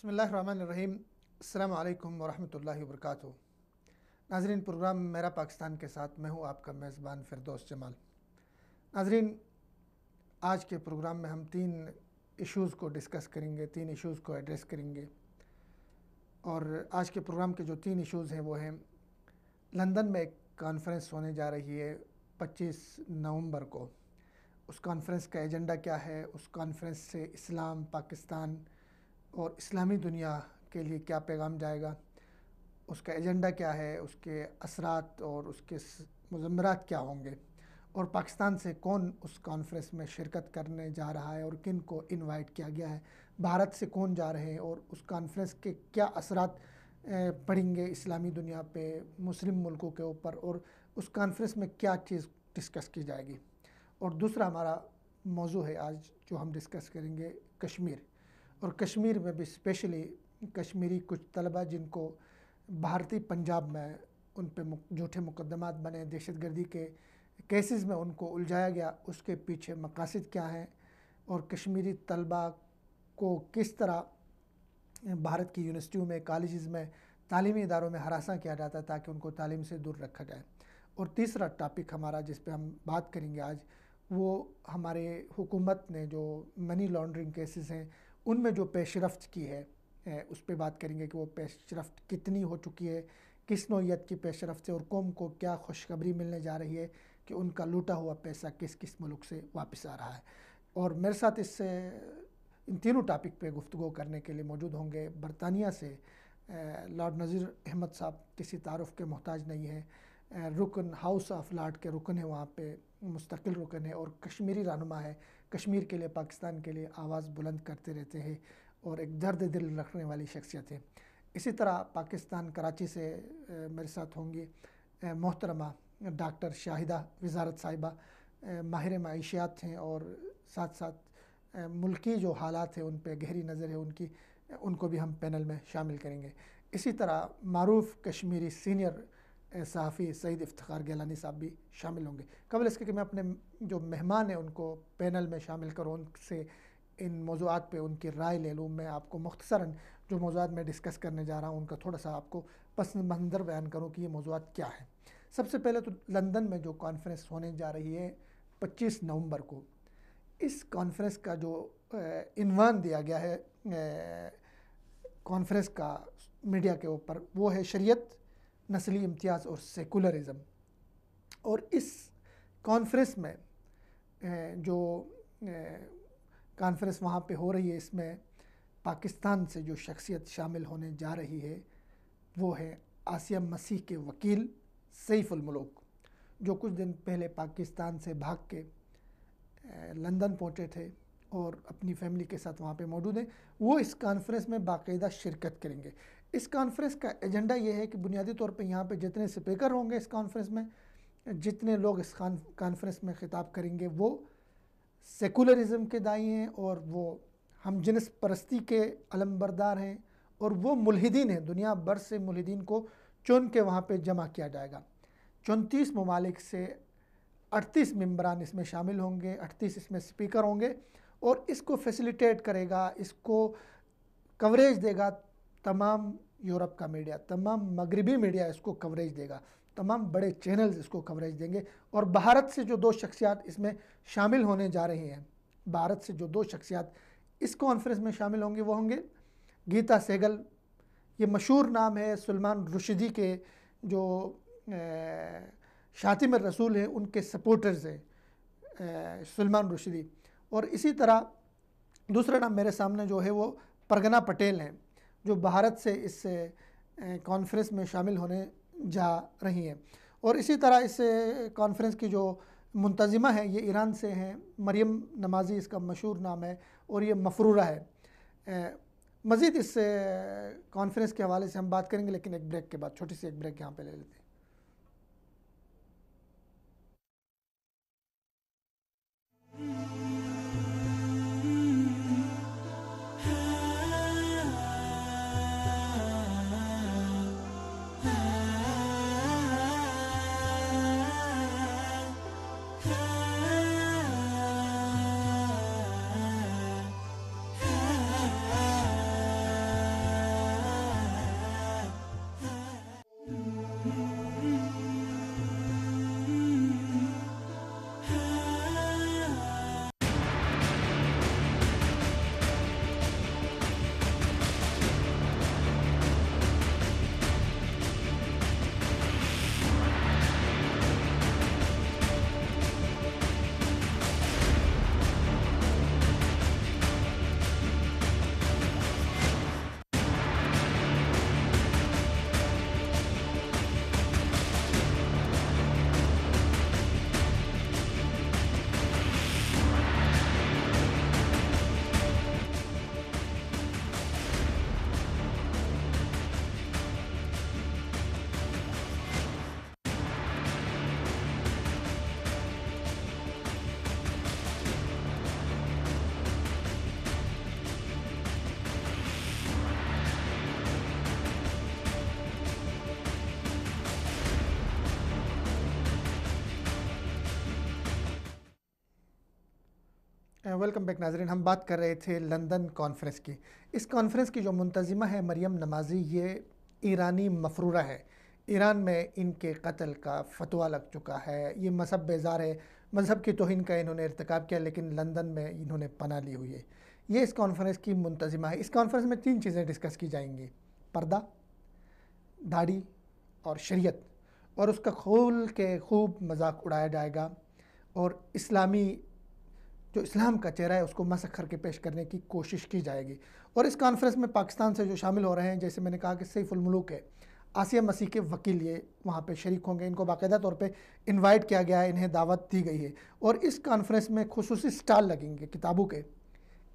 बिस्मिल्लाहिर्रहमानिर्रहीम। अस्सलामु अलैकुम वरहमतुल्लाहि वबरकातुहू। नाज़रीन, प्रोग्राम मेरा पाकिस्तान के साथ मैं हूँ आपका मेज़बान फ़िरदौस जमाल। नाज़रीन, आज के प्रोग्राम में हम तीन इश्यूज़ को डिस्कस करेंगे, तीन इश्यूज़ को एड्रेस करेंगे। और आज के प्रोग्राम के जो तीन इश्यूज़ हैं वो हैं, लंदन में एक कॉन्फ्रेंस होने जा रही है 25 नवंबर को। उस कॉन्फ्रेंस का एजेंडा क्या है, उस कॉन्फ्रेंस से इस्लाम, पाकिस्तान और इस्लामी दुनिया के लिए क्या पैगाम जाएगा, उसका एजेंडा क्या है, उसके असरात और उसके मुज़म्मरात क्या होंगे, और पाकिस्तान से कौन उस कॉन्फ्रेंस में शिरकत करने जा रहा है और किन को इनवाइट किया गया है, भारत से कौन जा रहे हैं और उस कॉन्फ्रेंस के क्या असरात पड़ेंगे इस्लामी दुनिया पे, मुस्लिम मुल्कों के ऊपर, और उस कॉन्फ्रेंस में क्या चीज़ डिस्कस की जाएगी। और दूसरा हमारा मौजू है आज जो हम डिस्कस करेंगे, कश्मीर। और कश्मीर में भी स्पेशली कश्मीरी कुछ तलबा जिनको भारतीय पंजाब में उन पे झूठे मुकदमात बने, दहशतगर्दी के केसेस में उनको उलझाया गया, उसके पीछे मकासद क्या हैं, और कश्मीरी तलबा को किस तरह भारत की यूनिवर्सिटियों में, कॉलेजेस में, तालीमी इदारों में हरासा किया जाता है ताकि उनको तालीम से दूर रखा जाए। और तीसरा टॉपिक हमारा जिस पे हम बात करेंगे आज, वो हमारे हुकूमत ने जो मनी लॉन्ड्रिंग केसेस हैं उनमें जो पेशरफ्त की है उस पर बात करेंगे कि वो पेशरफ्त कितनी हो चुकी है, किस नौइयत की पेशरफ्त है, और कौम को क्या खुशखबरी मिलने जा रही है कि उनका लूटा हुआ पैसा किस किस मुल्क से वापस आ रहा है। और मेरे साथ इससे इन तीनों टॉपिक पे गुफ्तगू करने के लिए मौजूद होंगे बरतानिया से लॉर्ड नज़ीर अहमद साहब, किसी तारुफ के मोहताज नहीं है, रुकन हाउस ऑफ लॉर्ड के रुकन है, वहाँ पे मुस्तकिल रुकन है, और कश्मीरी रहनुमा है, कश्मीर के लिए, पाकिस्तान के लिए आवाज़ बुलंद करते रहते हैं और एक दर्द दिल रखने वाली शख्सियत है। इसी तरह पाकिस्तान कराची से मेरे साथ होंगी मोहतरमा डॉक्टर शाहिदा वज़ारत साहिबा, माहिर माइशियात हैं और साथ साथ मुल्की जो हालात हैं उन पर गहरी नज़र है उनकी, उनको भी हम पैनल में शामिल करेंगे। इसी तरह मारूफ कश्मीरी सीनियर सहाफ़ी सईद इफ्तिखार गिलानी साहब भी शामिल होंगे। कबल इसके कि मैं अपने जो मेहमान हैं उनको पैनल में शामिल करूँ, उनसे इन मौज़ूआत पे उनकी राय ले लूँ, मैं आपको मुख्तसरन जो मौज़ूआत मैं डिस्कस करने जा रहा हूँ उनका थोड़ा सा आपको पस मंज़र बयान करूँ कि ये मौज़ूआत क्या है। सबसे पहले तो लंदन में जो कॉन्फ्रेंस होने जा रही है 25 नवंबर को, इस कॉन्फ्रेंस का जो इन्वान दिया गया है कॉन्फ्रेंस का मीडिया के ऊपर, वो है शरीयत, नस्ली इम्तियाज़ और सेकुलरिज़म। और इस कॉन्फ्रेंस में जो कॉन्फ्रेंस वहाँ पे हो रही है, इसमें पाकिस्तान से जो शख्सियत शामिल होने जा रही है वो है आसिया मसीह के वकील सैफुल मुल्क, जो कुछ दिन पहले पाकिस्तान से भाग के लंदन पहुँचे थे और अपनी फैमिली के साथ वहाँ पे मौजूद हैं। वो इस कॉन्फ्रेंस में बाकायदा शिरकत करेंगे। इस कॉन्फ्रेंस का एजेंडा ये है कि बुनियादी तौर पे यहाँ पे जितने स्पीकर होंगे इस कॉन्फ्रेंस में, जितने लोग इस कॉन्फ्रेंस में ख़िताब करेंगे, वो सेकुलरिज़म के दाई हैं और वो हम जिनस परस्ती के अलमबरदार हैं, और वो मुल्हिदीन हैं। दुनिया भर से मुल्हिदीन को चुन के वहाँ पे जमा किया जाएगा। 34 ममालिक से 38 मेंबरान इसमें शामिल होंगे, 38 इसमें स्पीकर होंगे, और इसको फैसिलिटेट करेगा, इसको कवरेज देगा तमाम यूरोप का मीडिया, तमाम मगरबी मीडिया इसको कवरेज देगा, तमाम बड़े चैनल्स इसको कवरेज देंगे। और भारत से जो दो शख्सियात इसमें शामिल होने जा रही हैं, भारत से जो दो शख्सियात इस कॉन्फ्रेंस में शामिल होंगे वो होंगे गीता सहगल, ये मशहूर नाम है, सलमान रुश्दी के जो शातिम रसूल हैं उनके सपोर्टर्स हैं सलमान रुश्दी। और इसी तरह दूसरा नाम मेरे सामने जो है वो परगना पटेल हैं, जो भारत से इस कॉन्फ्रेंस में शामिल होने जा रही हैं। और इसी तरह इस कॉन्फ्रेंस की जो मुंतज़िमा है ये ईरान से हैं, मरियम नमाज़ी इसका मशहूर नाम है, और ये मफरूरा है। मज़ीद इस कॉन्फ्रेंस के हवाले से हम बात करेंगे, लेकिन एक ब्रेक के बाद, छोटी सी एक ब्रेक यहाँ पे ले लेते हैं। वेलकम बैक नाजरीन। हम बात कर रहे थे लंदन कॉन्फ्रेंस की। इस कॉन्फ्रेंस की जो मुंतज़िमा है मरियम नमाज़ी, ये ईरानी मफरूरा है। ईरान में इनके कत्ल का फतवा लग चुका है। ये मज़हब बेजार है, मज़हब की तौहीन का इन्होंने इर्तिकाब किया, लेकिन लंदन में इन्होंने पनाह ली हुई है। ये इस कॉन्फ्रेंस की मुंतज़िमा है। इस कॉन्फ्रेंस में 3 चीज़ें डिस्कस की जाएंगी: पर्दा, दाढ़ी और शरीयत, और उसका खोल के खूब मजाक उड़ाया जाएगा और जो इस्लाम का चेहरा है उसको मसख करके पेश करने की कोशिश की जाएगी। और इस कॉन्फ्रेंस में पाकिस्तान से जो शामिल हो रहे हैं, जैसे मैंने कहा कि सैफुल मुलूक है, आसिया मसीह के वकील, ये वहाँ पे शरीक होंगे। इनको बाकायदा तौर पे इनवाइट किया गया है, इन्हें दावत दी गई है। और इस कॉन्फ्रेंस में खुसूसी स्टॉल लगेंगे किताबों के,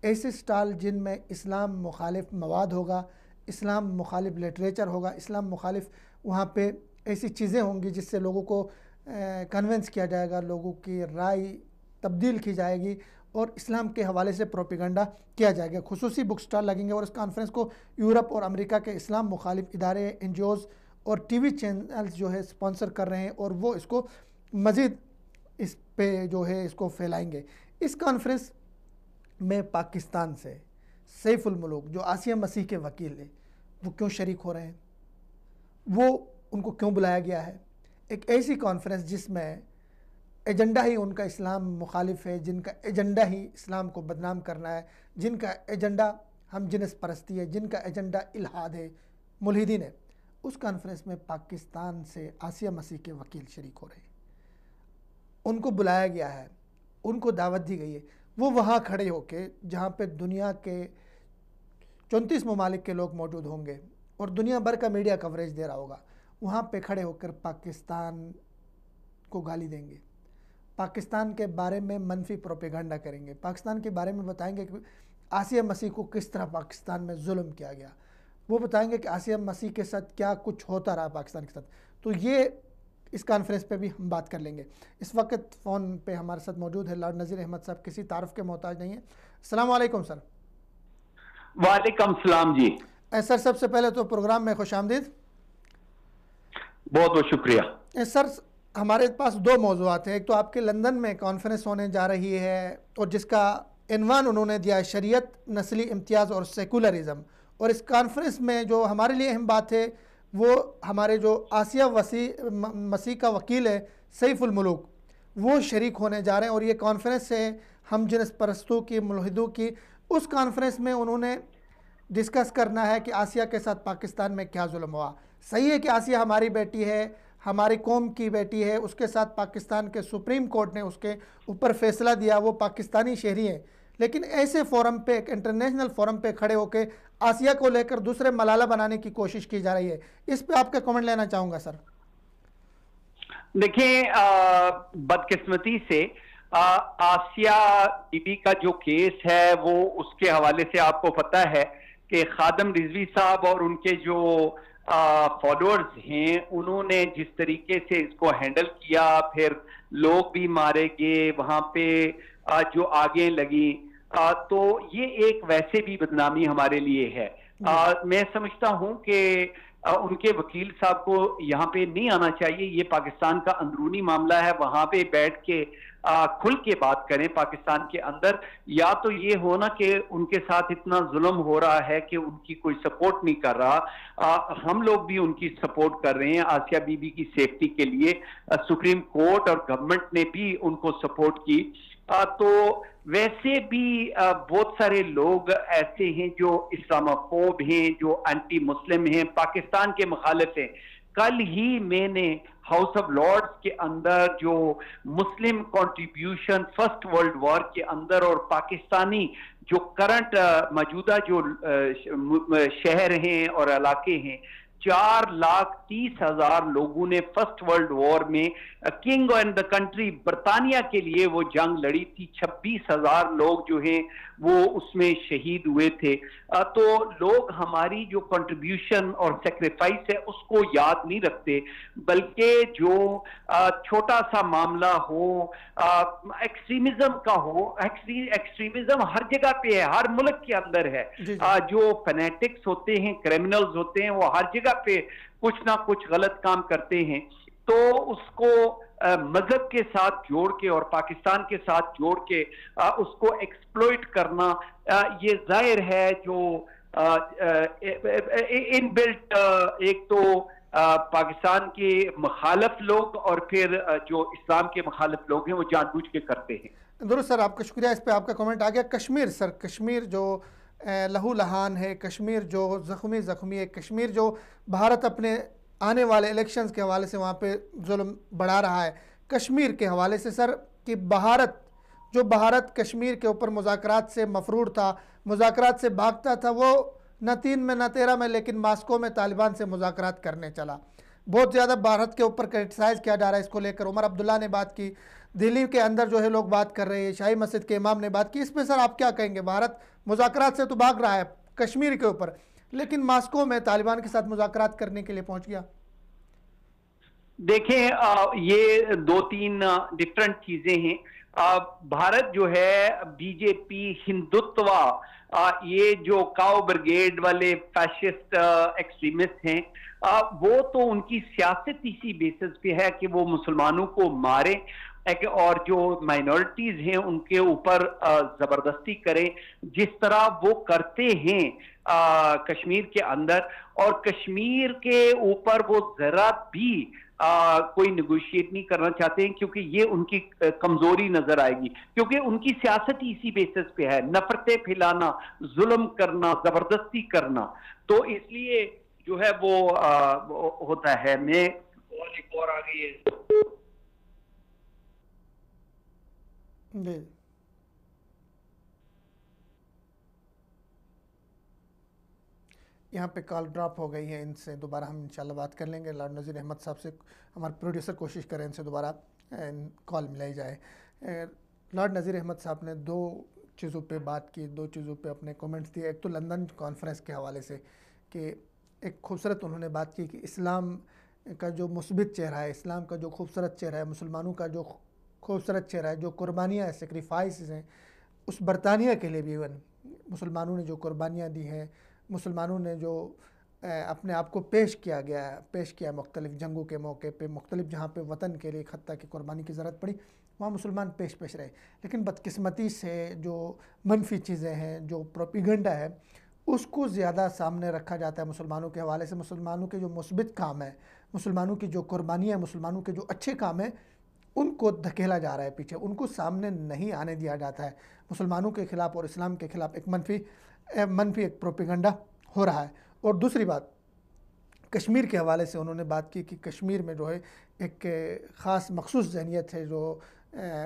ऐसे स्टॉल जिनमें इस्लाम मुखालिफ मवाद होगा, इस्लाम मुखालिफ लिटरेचर होगा, इस्लाम मुखालिफ वहाँ पे ऐसी चीज़ें होंगी जिससे लोगों को कन्वेंस किया जाएगा, लोगों की राय तब्दील की जाएगी और इस्लाम के हवाले से प्रोपेगेंडा किया जाएगा। खुसूसी बुक स्टॉल लगेंगे और इस कॉन्फ्रेंस को यूरोप और अमेरिका के इस्लाम मुखालिफ इदारे, एनजीओज़ और टीवी चैनल्स जो है स्पॉन्सर कर रहे हैं और वो इसको मज़ीद इस पे जो है इसको फैलाएंगे। इस कॉन्फ्रेंस में पाकिस्तान से सैफुल मुलूक, जो आसिया मसीह के वकील हैं, वो क्यों शरीक हो रहे हैं, वो उनको क्यों बुलाया गया है? एक ऐसी कॉन्फ्रेंस जिसमें एजेंडा ही उनका इस्लाम मुखालिफ है, जिनका एजेंडा ही इस्लाम को बदनाम करना है, जिनका एजेंडा हम जिनस परस्ती है, जिनका एजेंडा इल्हाद है, मुल्हिदीन है, उस कॉन्फ्रेंस में पाकिस्तान से आसिया मसीह के वकील शरीक हो रहे हैं। उनको बुलाया गया है, उनको दावत दी गई है। वो वहाँ खड़े होके, जहाँ पे दुनिया के 34 ममालिक के लोग मौजूद होंगे और दुनिया भर का मीडिया कवरेज दे रहा होगा, वहाँ पे खड़े होकर पाकिस्तान को गाली देंगे, पाकिस्तान के बारे में मनफी प्रोपेगेंडा करेंगे, पाकिस्तान के बारे में बताएंगे कि आसिया मसीह को किस तरह पाकिस्तान में जुल्म किया गया, वो बताएंगे कि आसिया मसीह के साथ क्या कुछ होता रहा पाकिस्तान के साथ। तो ये इस कॉन्फ्रेंस पे भी हम बात कर लेंगे। इस वक्त फ़ोन पे हमारे साथ मौजूद है लॉर्ड नज़ीर अहमद साहब, किसी तारुफ के मोहताज नहीं है। अस्सलाम वालेकुम सर। वालेकुम सलाम जी। सर, सबसे पहले तो प्रोग्राम में खुश आमदीद। बहुत बहुत शुक्रिया। सर, हमारे पास 2 मौज़ूआत हैं। एक तो आपके लंदन में कॉन्फ्रेंस होने जा रही है और जिसका इन्वान उन्होंने दिया है शरीयत, नस्ली इम्तियाज़ और सेकुलरिज़म। और इस कॉन्फ्रेंस में जो हमारे लिए अहम बात है वो हमारे जो आसिया मसीह का वकील है सैफुल मुलूक, वो शरीक होने जा रहे हैं। और ये कॉन्फ्रेंस है हम जिनस परस्तों की, मुल्हिदों की। उस कॉन्फ्रेंस में उन्होंने डिस्कस करना है कि आसिया के साथ पाकिस्तान में क्या जुल्म हुआ। सही है कि आसिया हमारी बेटी है, हमारी कौम की बेटी है, उसके साथ पाकिस्तान के सुप्रीम कोर्ट ने उसके ऊपर फैसला दिया, वो पाकिस्तानी शहरी है। लेकिन ऐसे फोरम पे, एक इंटरनेशनल फोरम पे खड़े होकर आसिया को लेकर दूसरे मलाला बनाने की कोशिश की जा रही है। इस पे आपका कमेंट लेना चाहूँगा सर। देखिए, बदकिस्मती से आसिया बीबी का जो केस है वो उसके हवाले से आपको पता है कि खादम रिजवी साहब और उनके जो फॉलोअर्स हैं उन्होंने जिस तरीके से इसको हैंडल किया, फिर लोग भी मारे गए वहां पे, जो आगे लगी, तो ये एक वैसे भी बदनामी हमारे लिए है। मैं समझता हूं कि उनके वकील साहब को यहाँ पे नहीं आना चाहिए। ये पाकिस्तान का अंदरूनी मामला है, वहां पे बैठ के खुल के बात करें पाकिस्तान के अंदर। या तो ये होना कि उनके साथ इतना जुल्म हो रहा है कि उनकी कोई सपोर्ट नहीं कर रहा, हम लोग भी उनकी सपोर्ट कर रहे हैं आसिया बीबी की सेफ्टी के लिए। सुप्रीम कोर्ट और गवर्नमेंट ने भी उनको सपोर्ट की। तो वैसे भी बहुत सारे लोग ऐसे हैं जो इस्लामोफोब हैं, जो एंटी मुस्लिम हैं, पाकिस्तान के मुखालिफ हैं। कल ही मैंने हाउस ऑफ लॉर्ड्स के अंदर जो मुस्लिम कंट्रीब्यूशन फर्स्ट वर्ल्ड वॉर के अंदर और पाकिस्तानी जो करंट मौजूदा जो शहर हैं और इलाके हैं, 4,30,000 लोगों ने फर्स्ट वर्ल्ड वॉर में किंग एंड द कंट्री बरतानिया के लिए वो जंग लड़ी थी। 26,000 लोग जो हैं वो उसमें शहीद हुए थे। तो लोग हमारी जो कंट्रीब्यूशन और सेक्रीफाइस है उसको याद नहीं रखते, बल्कि जो छोटा सा मामला हो, एक्सट्रीमिज्म का हो, एक्सट्रीमिज्म हर जगह पे है, हर मुल्क के अंदर है। जो फैनेटिक्स होते हैं, क्रिमिनल्स होते हैं, वो हर जगह पे कुछ ना कुछ गलत काम करते हैं। तो उसको मजहब के साथ जोड़ के और पाकिस्तान के साथ जोड़ के उसको एक्सप्लॉइट करना, ये जाहिर है जो इनबिल्ट एक तो पाकिस्तान के मुखालिफ लोग और फिर जो इस्लाम के मुखालिफ लोग हैं वो जानबूझ के करते हैं। दुरुस्त सर, आपका शुक्रिया। इस पे आपका कमेंट आ गया। कश्मीर सर, कश्मीर जो लहू लहान है, कश्मीर जो ज़ख्मी ज़ख्मी है, कश्मीर जो भारत अपने आने वाले इलेक्शंस के हवाले से वहाँ पे जुल्म बढ़ा रहा है, कश्मीर के हवाले से सर कि भारत कश्मीर के ऊपर मुज़ाकरात से मफरूर था, मुज़ाकरात से भागता था, वो न 3 में न 13 में लेकिन मास्को में तालिबान से मुज़ाकरात करने चला। बहुत ज़्यादा भारत के ऊपर क्रिटिसाइज़ किया जा रहा है इसको लेकर। उमर अब्दुल्ला ने बात की, दिल्ली के अंदर जो है लोग बात कर रहे हैं, शाही मस्जिद के इमाम ने बात की। इस पर सर आप क्या कहेंगे? भारत मुज़ाकरात से तो भाग रहा है कश्मीर के ऊपर, लेकिन मास्को में तालिबान के साथ मुज़ाकरात करने के लिए पहुंच गया। देखें, ये 2-3 डिफरेंट चीजें हैं। भारत जो है बीजेपी हिंदुत्व, ये जो काओ ब्रिगेड वाले फैशिस्ट एक्सट्रीमिस्ट हैं, वो तो उनकी सियासत इसी बेसिस पे है कि वो मुसलमानों को मारे और जो माइनॉरिटीज हैं उनके ऊपर जबरदस्ती करें, जिस तरह वो करते हैं कश्मीर के अंदर। और कश्मीर के ऊपर वो जरा भी कोई निगोशिएट नहीं करना चाहते हैं, क्योंकि ये उनकी कमजोरी नजर आएगी, क्योंकि उनकी सियासत इसी बेसिस पे है, नफरतें फैलाना, जुल्म करना, जबरदस्ती करना। तो इसलिए जो है वो होता है। मैं एक और आ गई है जी, यहाँ पे कॉल ड्रॉप हो गई है, इनसे दोबारा हम इंशाल्लाह बात कर लेंगे। लॉर्ड नज़ीर अहमद साहब से हमारे प्रोड्यूसर कोशिश करें इनसे दोबारा कॉल मिलाई जाए। लॉर्ड नज़ीर अहमद साहब ने 2 चीज़ों पे बात की, 2 चीज़ों पे अपने कमेंट्स दिए। एक तो लंदन कॉन्फ्रेंस के हवाले से कि एक खूबसूरत उन्होंने बात की कि इस्लाम का जो मुस्बित चेहरा है, इस्लाम का जो खूबसूरत चेहरा है, मुसलमानों का जो खूबसूरत चेहरा है, जो कुर्बानियाँ हैं, सेक्रीफाइस हैं, उस बरतानिया के लिए भी इवन मुसलमानों ने जो कुर्बानियाँ दी हैं, मुसलमानों ने जो अपने आप को पेश किया मुख्तलिफ़ जंगों के मौके पे, मुख्तलिफ़ जहाँ पे वतन के लिए खत्ता की कुर्बानी की ज़रूरत पड़ी, वहाँ मुसलमान पेश रहे। लेकिन बदकिस्मती से जो मनफी चीज़ें हैं, जो प्रोपिगेंडा है, उसको ज़्यादा सामने रखा जाता है मुसलमानों के हवाले से। मुसलमानों के जो मुस्बित काम है, मुसलमानों की जो कुर्बानियाँ हैं, मुसलमानों के जो अच्छे काम हैं, उनको धकेला जा रहा है पीछे, उनको सामने नहीं आने दिया जाता है। मुसलमानों के ख़िलाफ़ और इस्लाम के ख़िलाफ़ एक मनफी एक प्रोपेगेंडा हो रहा है। और दूसरी बात, कश्मीर के हवाले से उन्होंने बात की कि कश्मीर में जो है एक ख़ास मखसूस जहनीत है, जो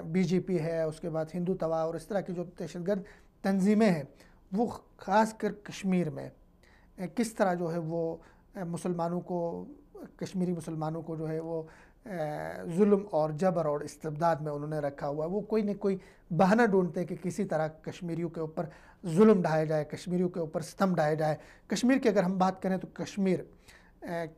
बीजेपी है, उसके बाद हिंदू तवा और इस तरह की जो दहशतगर्द तंजीमें हैं, वो ख़ास कर कश्मीर में किस तरह जो है वो मुसलमानों को, कश्मीरी मुसलमानों को जो है वो जुल्म और जबर और इस्तिबदाद में उन्होंने रखा हुआ है। वो कोई न कोई बहाना ढूंढते हैं कि किसी तरह कश्मीरियों के ऊपर जुल्म ढाया जाए, कश्मीरियों के ऊपर सितम ढाया जाए। कश्मीर की अगर हम बात करें तो कश्मीर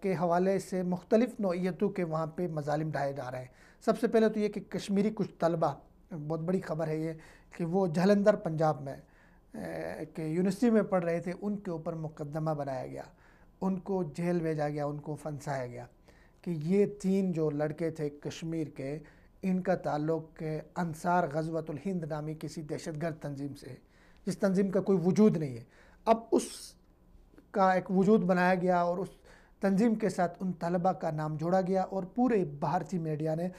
के हवाले से मुख्तलिफ़ नौइयतों के वहाँ पे मजालिम ढाए जा रहे हैं। सबसे पहले तो ये कि कश्मीरी कुछ तलबा, बहुत बड़ी ख़बर है ये कि वो जालंधर पंजाब में के यूनिवर्सिटी में पढ़ रहे थे, उनके ऊपर मुकदमा बनाया गया, उनको जेल भेजा गया, उनको फंसाया गया कि ये 3 जो लड़के थे कश्मीर के, इनका ताल्लुक़ अंसार ग़ज़वतुल हिंद नामी किसी दहशतगर्द तंजीम से है, जिस तंजीम का कोई वजूद नहीं है। अब उसका एक वजूद बनाया गया और उस तंजीम के साथ उन तलबा का नाम जोड़ा गया और पूरे भारतीय मीडिया ने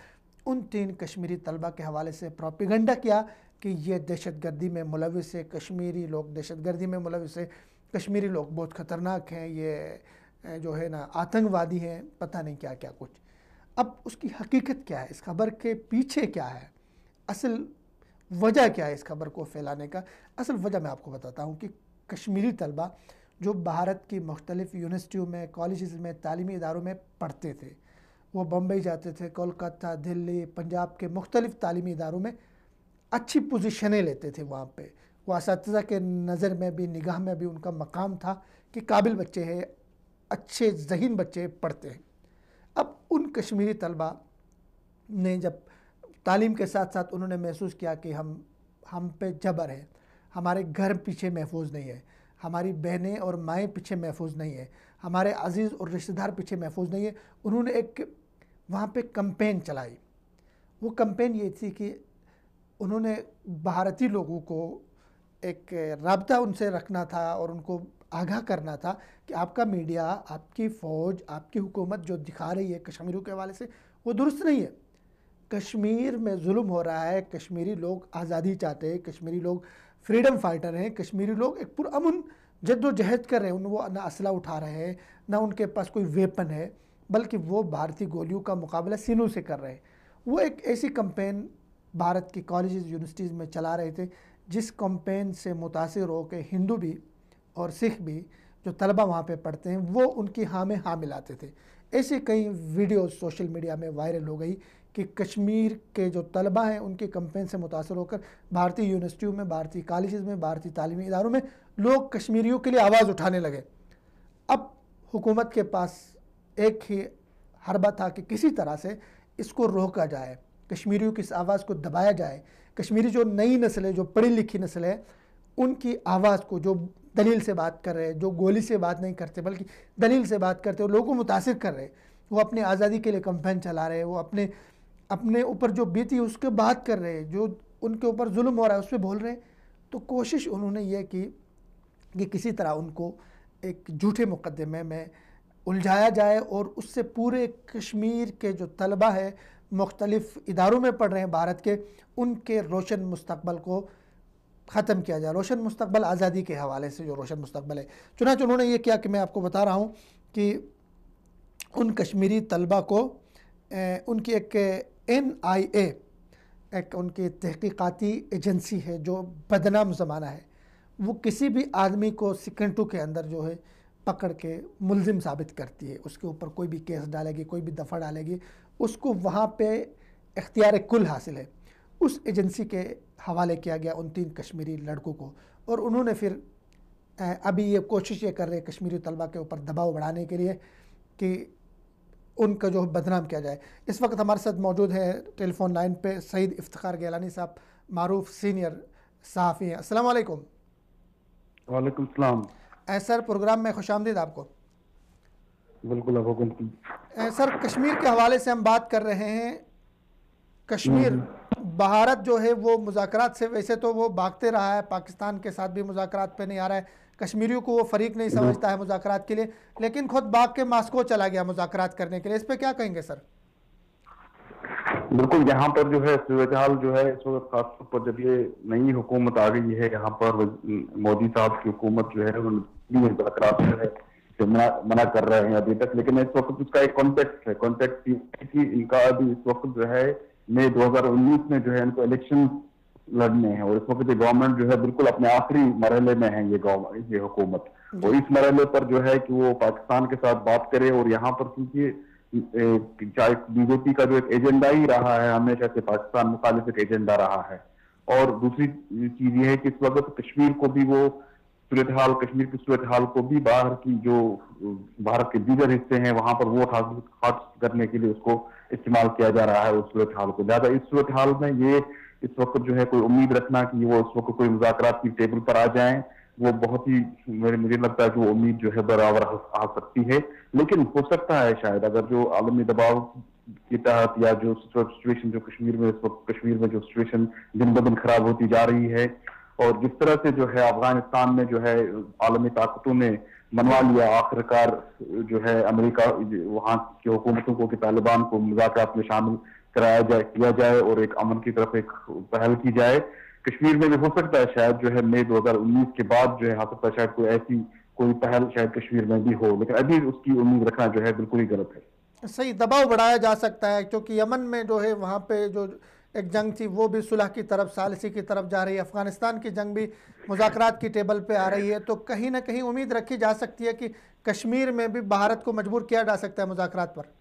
उन 3 कश्मीरी तलबा के हवाले से प्रोपेगेंडा किया कि ये दहशतगर्दी में मुलविस है, कश्मीरी लोग दहशतगर्दी में मुलविस है, कश्मीरी लोग बहुत ख़तरनाक हैं, ये जो है ना आतंकवादी हैं, पता नहीं क्या क्या कुछ। अब उसकी हकीकत क्या है, इस खबर के पीछे क्या है, असल वजह क्या है इस खबर को फैलाने का? असल वजह मैं आपको बताता हूँ कि कश्मीरी तलबा जो भारत की मुख्तलिफ़ यूनिवर्सिटियों में, कॉलेजेस में, तालीमी इदारों में पढ़ते थे, वो बम्बई जाते थे, कोलकाता, दिल्ली, पंजाब के मुख्तलिफ़ तालीमी इदारों में अच्छी पोजीशनें लेते थे। वहाँ पे वो असातिज़ा के नज़र में भी, निगाह में भी उनका मकाम था कि काबिल बच्चे हैं, अच्छे ज़हीन बच्चे पढ़ते हैं। अब उन कश्मीरी तलबा ने जब तालीम के साथ साथ उन्होंने महसूस किया कि हम पे जबर है, हमारे घर पीछे महफूज नहीं है, हमारी बहनें और माएँ पीछे महफूज नहीं है, हमारे अजीज़ और रिश्तेदार पीछे महफूज नहीं है, उन्होंने एक वहाँ पे कैंपेन चलाई वो कैंपेन ये थी कि उन्होंने भारतीय लोगों को एक राब्ता उनसे रखना था और उनको आगाह करना था कि आपका मीडिया, आपकी फ़ौज, आपकी हुकूमत जो दिखा रही है कश्मीरियों के हवाले से वो दुरुस्त नहीं है। कश्मीर में जुल्म हो रहा है, कश्मीरी लोग आज़ादी चाहते हैं, कश्मीरी लोग फ्रीडम फाइटर हैं, कश्मीरी लोग एक पुरअमन जद्दोजहद कर रहे हैं। वो ना असला उठा रहे हैं, ना उनके पास कोई वेपन है, बल्कि वो भारतीय गोलियों का मुकाबला सीनों से कर रहे हैं। वो एक ऐसी कैंपेन भारत की कॉलेजेस यूनिवर्सिटीज़ में चला रहे थे, जिस कैंपेन से मुतासिर हो के हिंदू भी और सिख भी जो तलबा वहाँ पे पढ़ते हैं वो उनकी हाँ में हाँ मिलाते थे। ऐसी कई वीडियो सोशल मीडिया में वायरल हो गई कि कश्मीर के जो तलबा हैं उनके कैंपेन से मुतासर होकर भारतीय यूनिवर्सिटियों में, भारतीय कॉलेजेस में, भारतीय तालीमी इदारों में लोग कश्मीरियों के लिए आवाज़ उठाने लगे। अब हुकूमत के पास एक ही हरबा था कि किसी तरह से इसको रोका जाए, कश्मीरियों की इस आवाज़ को दबाया जाए। कश्मीरी जो नई नस्ल है, जो पढ़ी लिखी नस्ल है, उनकी आवाज़ को, जो दलील से बात कर रहे हैं, जो गोली से बात नहीं करते बल्कि दलील से बात करते हैं, लोगों को मुतासिर कर रहे हैं, वो अपनी आज़ादी के लिए कैंपेन चला रहे हैं, वो अपने ऊपर जो बीती उसके बात कर रहे हैं, जो उनके ऊपर जुल्म हो रहा है उस पर बोल रहे हैं। तो कोशिश उन्होंने ये की कि किसी तरह उनको एक झूठे मुकदमे में उलझाया जाए और उससे पूरे कश्मीर के जो तलबा है मुख्तलिफ़ इदारों में पढ़ रहे हैं भारत के, उनके रोशन मुस्तकबल को ख़त्म किया जाए। रोशन मुस्तकबल आज़ादी के हवाले से जो रोशन मुस्तकबल है, चुनांचे उन्होंने ये किया कि मैं आपको बता रहा हूँ कि उन कश्मीरी तलबा को उनकी एक NIA, एक उनकी तहकीकाती एजेंसी है जो बदनाम ज़माना है, वो किसी भी आदमी को सेकंडों के अंदर जो है पकड़ के मुल्ज़िम साबित करती है, उसके ऊपर कोई भी केस डालेगी, कोई भी दफ़ा डालेगी, उसको वहाँ पे इख्तियार कुल हासिल है। उस एजेंसी के हवाले किया गया उन 3 कश्मीरी लड़कों को, और उन्होंने फिर अभी ये कोशिश ये कर रहे हैं कश्मीरी तलबा के ऊपर दबाव बढ़ाने के लिए कि उनका जो बदनाम किया जाए। इस वक्त हमारे साथ मौजूद है टेलीफोन लाइन पे सईद इफ्तिखार गिलानी साहब, मारूफ सीनियर सहाफ़ी हैं। अस्सलाम वालेकुम। वालेकुम सलाम। सर, प्रोग्राम में खुशामदीद आपको। बिल्कुल आप सर, कश्मीर के हवाले से हम बात कर रहे हैं। कश्मीर, भारत जो है वो मुज़ाकरात से वैसे तो वो भागते रहा है, पाकिस्तान के साथ भी मुज़ाकरात पे नहीं आ रहा है, कश्मीरियों को वो फ़रीक नहीं समझता है मुज़ाकरात के लिए, लेकिन खुद भाग के मास्को चला गया मुज़ाकरात करने के लिए। इस पर क्या कहेंगे सर? बिल्कुल, यहाँ पर जो है सूरत हाल जो है इस वक्त खासतौर पर जब ये नई हुकूमत आ गई है, यहाँ पर मोदी साहब की हुकूमत जो है मुज़ाकरात जो है मना कर रहे हैं अभी तक, लेकिन इस वक्त उसका एक कॉन्टेक्स्ट है। कॉन्टेक्स्ट कि इनका अभी इस वक्त जो है मई 2019 में जो है इनको इलेक्शन लड़ने हैं, और इस वक्त गवर्नमेंट जो है बिल्कुल अपने आखिरी मरहले में है ये हुकूमत। और इस मरहले पर जो है कि वो पाकिस्तान के साथ बात करे, और यहाँ पर क्योंकि बीजेपी का जो एक एजेंडा ही रहा है हमेशा से पाकिस्तान मुखालिफ एक एजेंडा रहा है। और दूसरी चीज ये है कि इस वक्त कश्मीर को भी वो कश्मीर की सूरत हाल को भी बाहर की जो भारत के दीगर हिस्से हैं वहां पर वोट हासिल करने के लिए उसको इस्तेमाल किया जा रहा है उस सूरत हाल को। लिहाजा इस सूरत हाल में ये इस वक्त जो है कोई उम्मीद रखना कि वो इस वक्त कोई मुज़ाकरात की टेबल पर आ जाएं, वो बहुत ही मुझे लगता है कि वो उम्मीद जो है बराबर आ सकती है। लेकिन हो सकता है शायद अगर जो आलमी दबाव के तहत या जो सिचुएशन जो कश्मीर में इस वक्त कश्मीर में जो सिचुएशन दिन ब दिन खराब होती जा रही है, और जिस तरह से जो है अफगानिस्तान में जो है आलमी ताकतों ने मनवा लिया आखिरकार जो है अमेरिका वहाँ की हुकूमतों को कि तालिबान को मुज़ाकरात में शामिल किया जाए और एक अमन की तरफ एक पहल की जाए। कश्मीर में भी हो सकता है शायद जो है मई 2019 के बाद जो है हो सकता है शायद कोई पहल शायद कश्मीर में भी हो, लेकिन अभी उसकी उम्मीद रखना जो है बिल्कुल ही गलत है। सही, दबाव बढ़ाया जा सकता है क्योंकि यमन में जो है वहाँ पे जो एक जंग थी वो भी सुलह की तरफ, सालिसी की तरफ जा रही है, अफगानिस्तान की जंग भी मुज़ाकरात की टेबल पे आ रही है, तो कहीं ना कहीं उम्मीद रखी जा सकती है कि कश्मीर में भी भारत को मजबूर किया जा सकता है मुज़ाकरात पर।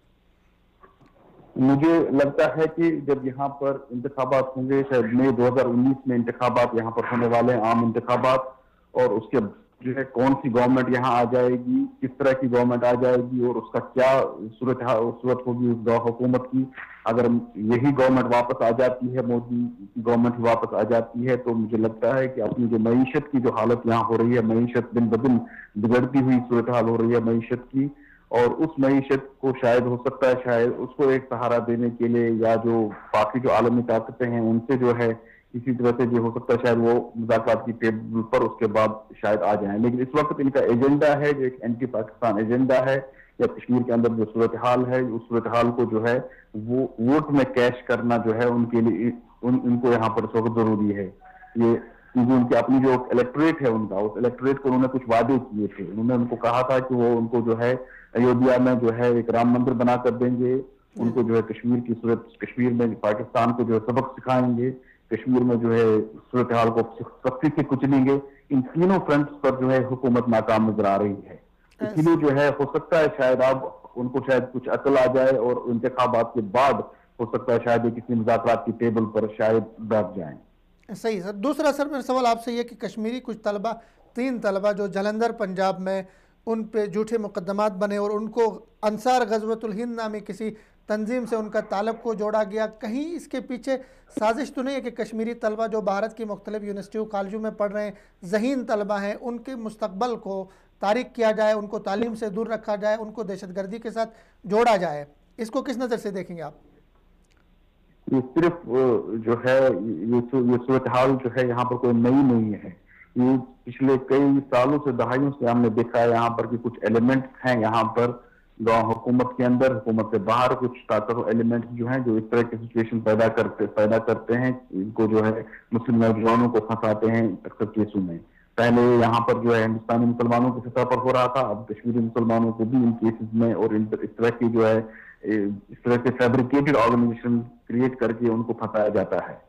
मुझे लगता है कि जब यहाँ पर इंतखाबात होंगे, शायद मई 2019 में इंतखाबात यहाँ पर होने वाले हैं, आम इंतखाबात, और उसके जो है कौन सी गवर्नमेंट यहाँ आ जाएगी, किस तरह की गवर्नमेंट आ जाएगी और उसका क्या सूरत होगी उस हुकूमत की। अगर यही गवर्नमेंट वापस आ जाती है, मोदी की गवर्नमेंट वापस आ जाती है, तो मुझे लगता है कि अपनी जो मईशत की जो हालत यहाँ हो रही है, मईशत दिन ब दिन बिगड़ती हुई सूरत हाल हो रही है मईशत की, और उस मईशत को शायद हो सकता है शायद उसको एक सहारा देने के लिए या जो बाकी जो आलमी ताकतें हैं उनसे जो है किसी तरह से जो हो सकता है शायद वो मुज़ाकरात की टेबल पर उसके बाद शायद आ जाएं। लेकिन इस वक्त इनका एजेंडा है जो एक एंटी पाकिस्तान एजेंडा है, या कश्मीर के अंदर जो सूरत हाल है उस सूरत हाल को जो है वो वोट में कैश करना जो है उनके लिए उनको यहाँ पर बहुत जरूरी है। ये क्योंकि उनकी अपनी जो इलेक्टोरेट है उनका, उस इलेक्टोरेट को उन्होंने कुछ वादे किए थे। उन्होंने उनको कहा था कि वो उनको जो है अयोध्या में जो है एक राम मंदिर बना कर देंगे, उनको जो है कश्मीर की सूरत, कश्मीर में पाकिस्तान को जो है सबक सिखाएंगे, कश्मीर में जो है सूरत हाल को सख्ती से कुचलेंगे। इन तीनों फ्रंट्स पर जो है हुकूमत नाकाम नजर आ रही है। इसीलिए जो है हो सकता है शायद अब उनको शायद कुछ अकल आ जाए और इंतखाबात के बाद हो सकता है शायद किसी मुज़ाकरात की टेबल पर शायद बैठ जाएं। सही सर। दूसरा सर मेरा सवाल आपसे ये कि कश्मीरी कुछ तलबा, 3 तलबा जो जलंधर पंजाब में उन पे झूठे मुकदमात बने और उनको अंसार गज़वतुल हिंद नामी किसी तंजीम से उनका ताल्लुक़ को जोड़ा गया, कहीं इसके पीछे साजिश तो नहीं है कि कश्मीरी तलबा जो भारत की मुख्तलिफ यूनिवर्सिटियों कॉलेजों में पढ़ रहे हैं, ज़हीन तलबा हैं, उनके मुस्तकबल को तारीक किया जाए, उनको तालीम से दूर रखा जाए, उनको दहशतगर्दी के साथ जोड़ा जाए? इसको किस नज़र से देखेंगे आप? ये सिर्फ जो है ये सूरत हाल जो है यहाँ पर कोई नई नहीं है। ये पिछले कई सालों से, दहाइयों से हमने देखा है यहाँ पर कि कुछ एलिमेंट्स हैं यहाँ पर हुकूमत के अंदर, हुकूमत से बाहर कुछ ताकतवर एलिमेंट्स जो हैं जो इस तरह की सिचुएशन पैदा करते हैं। इनको जो है मुस्लिम नौजवानों को फंसाते हैं अक्सर केसों में। पहले यहाँ पर जो है हिंदुस्तानी मुसलमानों की सतह पर हो रहा था, अब कश्मीरी मुसलमानों को भी इन केसेस में और इस तरह की जो है इस तरह के फैब्रिकेटेड ऑर्गेनाइजेशन क्रिएट करके उनको फंसाया जाता है।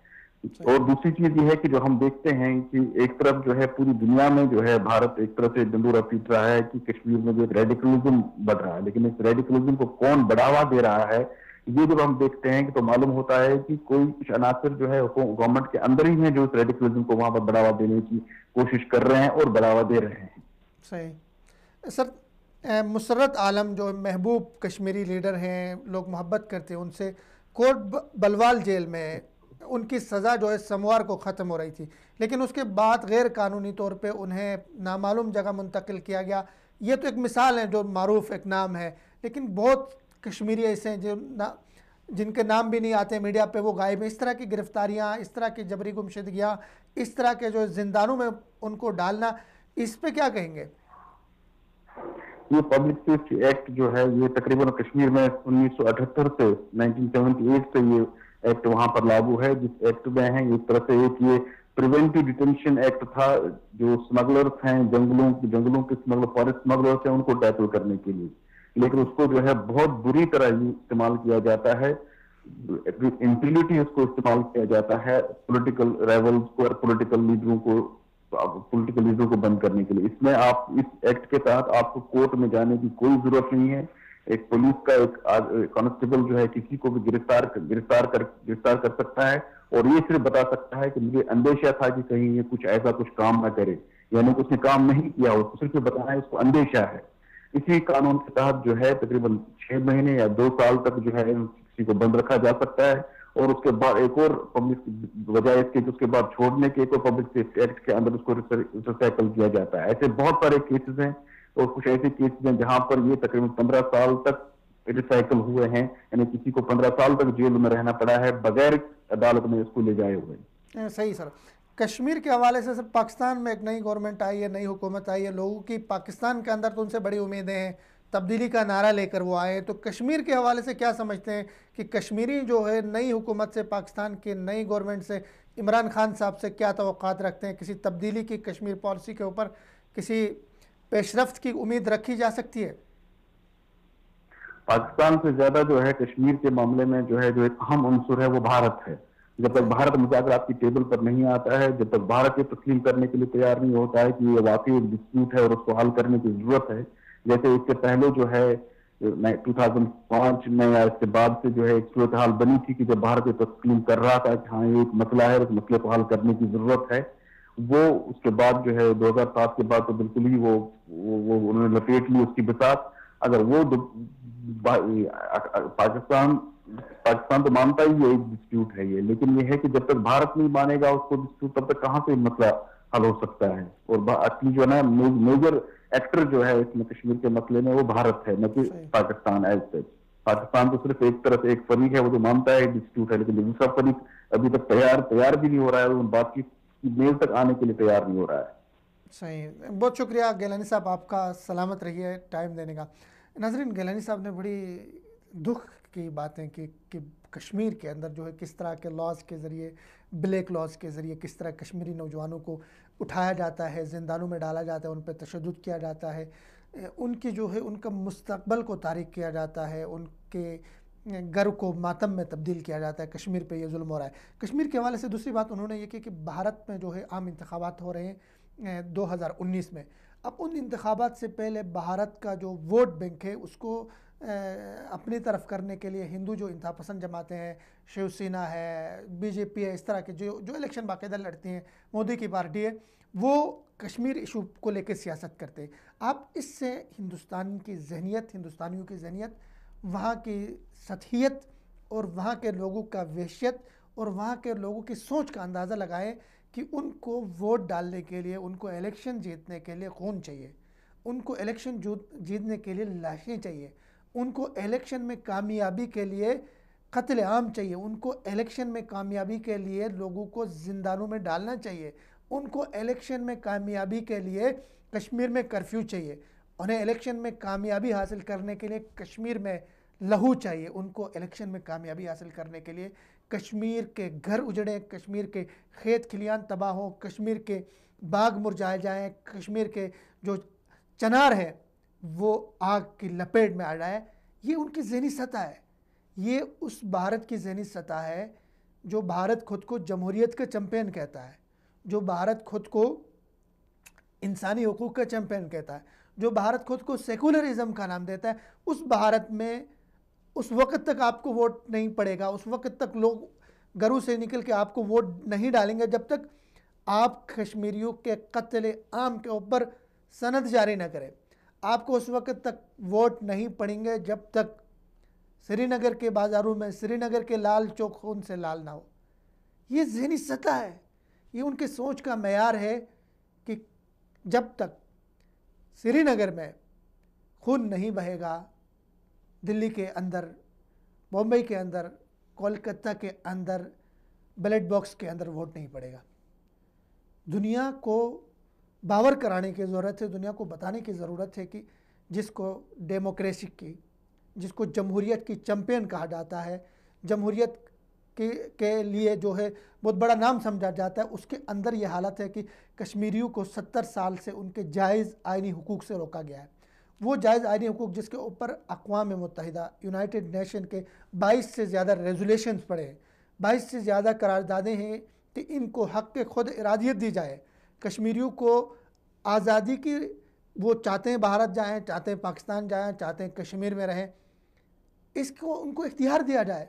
और दूसरी चीज ये है कि जो हम देखते हैं कि एक तरफ जो है पूरी दुनिया में जो है भारत एक तरह से डंडोरा पीट रहा है कि कश्मीर में जो एक रेडिकलिज्म बढ़ रहा है, लेकिन इस रेडिकलिज्म को कौन बढ़ावा दे रहा है ये जब हम देखते हैं कि तो मालूम होता है कि कोई कुछ अनासर जो है गवर्नमेंट के अंदर ही है जो इस रेडिकलिज्म को वहां पर बढ़ावा देने की कोशिश कर रहे हैं और बढ़ावा दे रहे हैं। सही सर। मुसर्रत आलम जो महबूब कश्मीरी लीडर हैं, लोग मोहब्बत करते हैं उनसे, कोट बलवाल जेल में उनकी सज़ा जो है सोमवार को ख़त्म हो रही थी, लेकिन उसके बाद गैर कानूनी तौर पे उन्हें नामालूम जगह मुंतकिल किया गया। ये तो एक मिसाल है जो मारूफ एक नाम है, लेकिन बहुत कश्मीरी ऐसे हैं जो जिनके नाम भी नहीं आते मीडिया पे, वो गायब हैं। इस तरह की गिरफ्तारियाँ, इस तरह की जबरी गुमशुदगियाँ, इस तरह के जो जिंदानों में उनको डालना, इस पे क्या कहेंगे? ये पब्लिक सेफ्टी एक्ट जो है ये तकरीबन कश्मीर में 1978 से 1978 से ये एक्ट वहां पर लागू है, जिस एक्ट में है एक तरह से एक ये प्रिवेंटिव डिटेंशन एक्ट था जो स्मगलर्स हैं, जंगलों के स्मगलर, फॉरेस्ट स्मगलर्स हैं, उनको टैकल करने के लिए। लेकिन उसको जो है बहुत बुरी तरह इस्तेमाल किया जाता है, इंटिलिटी उसको इस्तेमाल किया जाता है पॉलिटिकल राइवल्स को और पॉलिटिकल लीडरों को बंद करने के लिए। इसमें आप इस एक्ट के तहत आपको कोर्ट में जाने की कोई जरूरत नहीं है। एक पुलिस का एक कांस्टेबल जो है किसी को भी गिरफ्तार कर सकता है और ये सिर्फ बता सकता है कि मुझे अंदेशा था कि कहीं ये कुछ ऐसा कुछ काम ना करे, यानी कि उसने काम नहीं किया, उसको सिर्फ बताना है उसको अंदेशा है। इसी कानून के तहत जो है तकरीबन 6 महीने या 2 साल तक जो है किसी को बंद रखा जा सकता है और उसके बाद एक और पब्लिक बजाय इसके उसके बाद छोड़ने के एक और पब्लिक सेफ्टी एक्ट के अंदर उसको रिसाइकल किया जाता है। ऐसे बहुत सारे केसेस हैं और कुछ ऐसे केसेस हैं जहां पर ये तकरीबन 15 साल तक रिसाइकल हुए हैं, यानी किसी को 15 साल तक जेल में रहना पड़ा है बगैर अदालत में इसको ले जाए हुए। सही सर। कश्मीर के हवाले से सर, पाकिस्तान में एक नई गवर्नमेंट आई है, नई हुकूमत आई है, लोगों की पाकिस्तान के अंदर तो उनसे बड़ी उम्मीदें हैं, तब्दीली का नारा लेकर वो आए। तो कश्मीर के हवाले से क्या समझते हैं कि कश्मीरी जो है नई हुकूमत से, पाकिस्तान की नई गवर्नमेंट से, इमरान खान साहब से क्या तवक्कात रखते हैं? किसी तब्दीली की कश्मीर पॉलिसी के ऊपर किसी पेशरफ्त की उम्मीद रखी जा सकती है? पाकिस्तान से ज्यादा जो है कश्मीर के मामले में जो है जो एक अहम उनसुर है वो भारत है। जब तक भारत मुज़ाकरात की टेबल पर नहीं आता है, जब तक भारत ये तस्लीम करने के लिए तैयार नहीं होता है कि ये वाकई एक डिस्प्यूट है और उसको हल करने की जरूरत है, जैसे इससे पहले जो है 2005 में या इसके बाद से जो है एक सूरत हाल बनी थी कि जब भारत ये तस्लीम कर रहा था कि हाँ ये एक मसला है, उस मसले को हल करने की जरूरत है, वो उसके बाद जो है 2007 के बाद तो बिल्कुल ही वो उन्होंने लपेट ली उसकी बिसात। अगर वो पाकिस्तान तो मानता ही है एक डिस्प्यूट है ये, लेकिन ये है कि जब तक भारत नहीं मानेगा उसको डिस्प्यूट, तब तक कहां से मसला हल हो सकता है। और अपनी जो है ना मेजर एक्टर जो है इसमें कश्मीर के मसले में वो भारत है, न कि पाकिस्तान एज सच। पाकिस्तान तो सिर्फ एक तरफ एक फरीक है, वो जो मानता है डिस्प्यूट है, लेकिन दूसरा फरीक अभी तक तैयार भी नहीं हो रहा है, उन बातचीत की मेल तक आने के लिए तैयार नहीं हो रहा है। सही, बहुत शुक्रिया गिलानी साहब, आपका सलामत रहिए टाइम देने का। नाज़रीन, गिलानी साहब ने बड़ी दुख की बातें कि कश्मीर के अंदर जो है किस तरह के लॉज के ज़रिए, ब्लैक लॉज के ज़रिए किस तरह कश्मीरी नौजवानों को उठाया जाता है, ज़िंदानों में डाला जाता है, उन पर तशद्दुद किया जाता है, उनकी जो है उनका मुस्तकबल को तारीक किया जाता है, उनके घर को मातम में तब्दील किया जाता है। कश्मीर पे ये जुल्म हो रहा है। कश्मीर के हवाले से दूसरी बात उन्होंने ये की कि भारत में जो है आम इंतखाबात हो रहे हैं 2019 में। अब उन इंतखाबात से पहले भारत का जो वोट बैंक है उसको अपनी तरफ करने के लिए हिंदू जो इंतहा पसंद जमातें हैं, शिवसेना है, बीजेपी है, इस तरह के जो इलेक्शन बाकायदा लड़ती हैं, मोदी की पार्टी है, वो कश्मीर इशू को लेकर सियासत करते हैं। आप इससे हिंदुस्तान की जहनीत, हिंदुस्तानियों की जहनीत, वहाँ की सतहियत और वहाँ के लोगों का वहशियत और वहाँ के लोगों की सोच का अंदाज़ा लगाएं कि उनको वोट डालने के लिए, उनको इलेक्शन जीतने के लिए खून चाहिए, उनको इलेक्शन जीतने के लिए लाशें चाहिए, उनको इलेक्शन में कामयाबी के लिए कत्ल आम चाहिए, उनको इलेक्शन में कामयाबी के लिए लोगों को ज़िंदानों में डालना चाहिए, उनको इलेक्शन में कामयाबी के लिए कश्मीर में कर्फ्यू चाहिए, उन्हें इलेक्शन में कामयाबी हासिल करने के लिए कश्मीर में लहू चाहिए, उनको इलेक्शन में कामयाबी हासिल करने के लिए कश्मीर के घर उजड़े, कश्मीर के खेत खलियान तबाह हों, कश्मीर के बाग मुरझाए जाएँ, कश्मीर के जो चनार है वो आग की लपेट में आ जाए। ये उनकी ज़हनी सतह है, ये उस भारत की ज़हनी सतह है जो भारत खुद को जमहूरियत का चैम्पियन कहता है, जो भारत खुद को इंसानी हुकूक का चैम्पियन कहता है, जो भारत खुद को सेकुलरिज्म का नाम देता है। उस भारत में उस वक़्त तक आपको वोट नहीं पड़ेगा, उस वक़्त तक लोग घरों से निकल के आपको वोट नहीं डालेंगे जब तक आप कश्मीरियों के कत्ल आम के ऊपर सनद जारी न करें। आपको उस वक़्त तक वोट नहीं पड़ेंगे जब तक श्रीनगर के बाज़ारों में श्रीनगर के लाल चौक खून से लाल ना हो। ये ज़हनी सतह है, ये उनके सोच का मेयार है कि जब तक श्रीनगर में खून नहीं बहेगा, दिल्ली के अंदर, बॉम्बे के अंदर, कोलकाता के अंदर बैलेट बॉक्स के अंदर वोट नहीं पड़ेगा। दुनिया को बावर कराने की ज़रूरत है, दुनिया को बताने की ज़रूरत है कि जिसको डेमोक्रेसी की, जिसको जमहूरियत की चैम्पियन कहा जाता है, जमहूरियत के लिए जो है बहुत बड़ा नाम समझा जाता है, उसके अंदर ये हालत है कि कश्मीरियों को 70 साल से उनके जायज़ आइनी हुकूक से रोका गया है। वो जायज़ आइनी हुकूक जिसके ऊपर अक़वाम मुत्तहिदा, यूनाइटेड नेशन के 22 से ज़्यादा रेजोल्यूशंस पड़े हैं, 22 से ज़्यादा करारदादें हैं कि इनको हक़ के खुद इरादियत दी जाए। कश्मीरियों को आज़ादी की, वो चाहते हैं भारत जाएं, चाहते हैं पाकिस्तान जाएं, चाहते हैं कश्मीर में रहें, इसको उनको इख्तियार दिया जाए।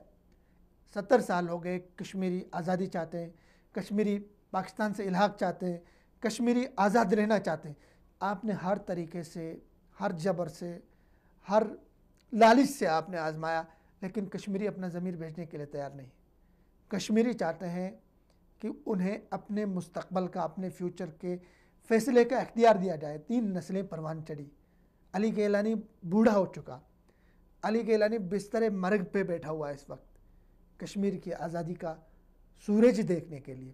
70 साल हो गए, कश्मीरी आज़ादी चाहते हैं, कश्मीरी पाकिस्तान से इल्हाक चाहते हैं, कश्मीरी आज़ाद रहना चाहते हैं। आपने हर तरीके से, हर जबर से, हर लालच से आपने आजमाया, लेकिन कश्मीरी अपना ज़मीर भेजने के लिए तैयार नहीं। कश्मीरी चाहते हैं कि उन्हें अपने मुस्तकबल का, अपने फ्यूचर के फ़ैसले का इख्तियार दिया जाए। 3 नस्लें परवान चढ़ी, अली गैलानी बूढ़ा हो चुका, अली गैलानी बिस्तर मर्ग पे बैठा हुआ है इस वक्त कश्मीर की आज़ादी का सूरज देखने के लिए।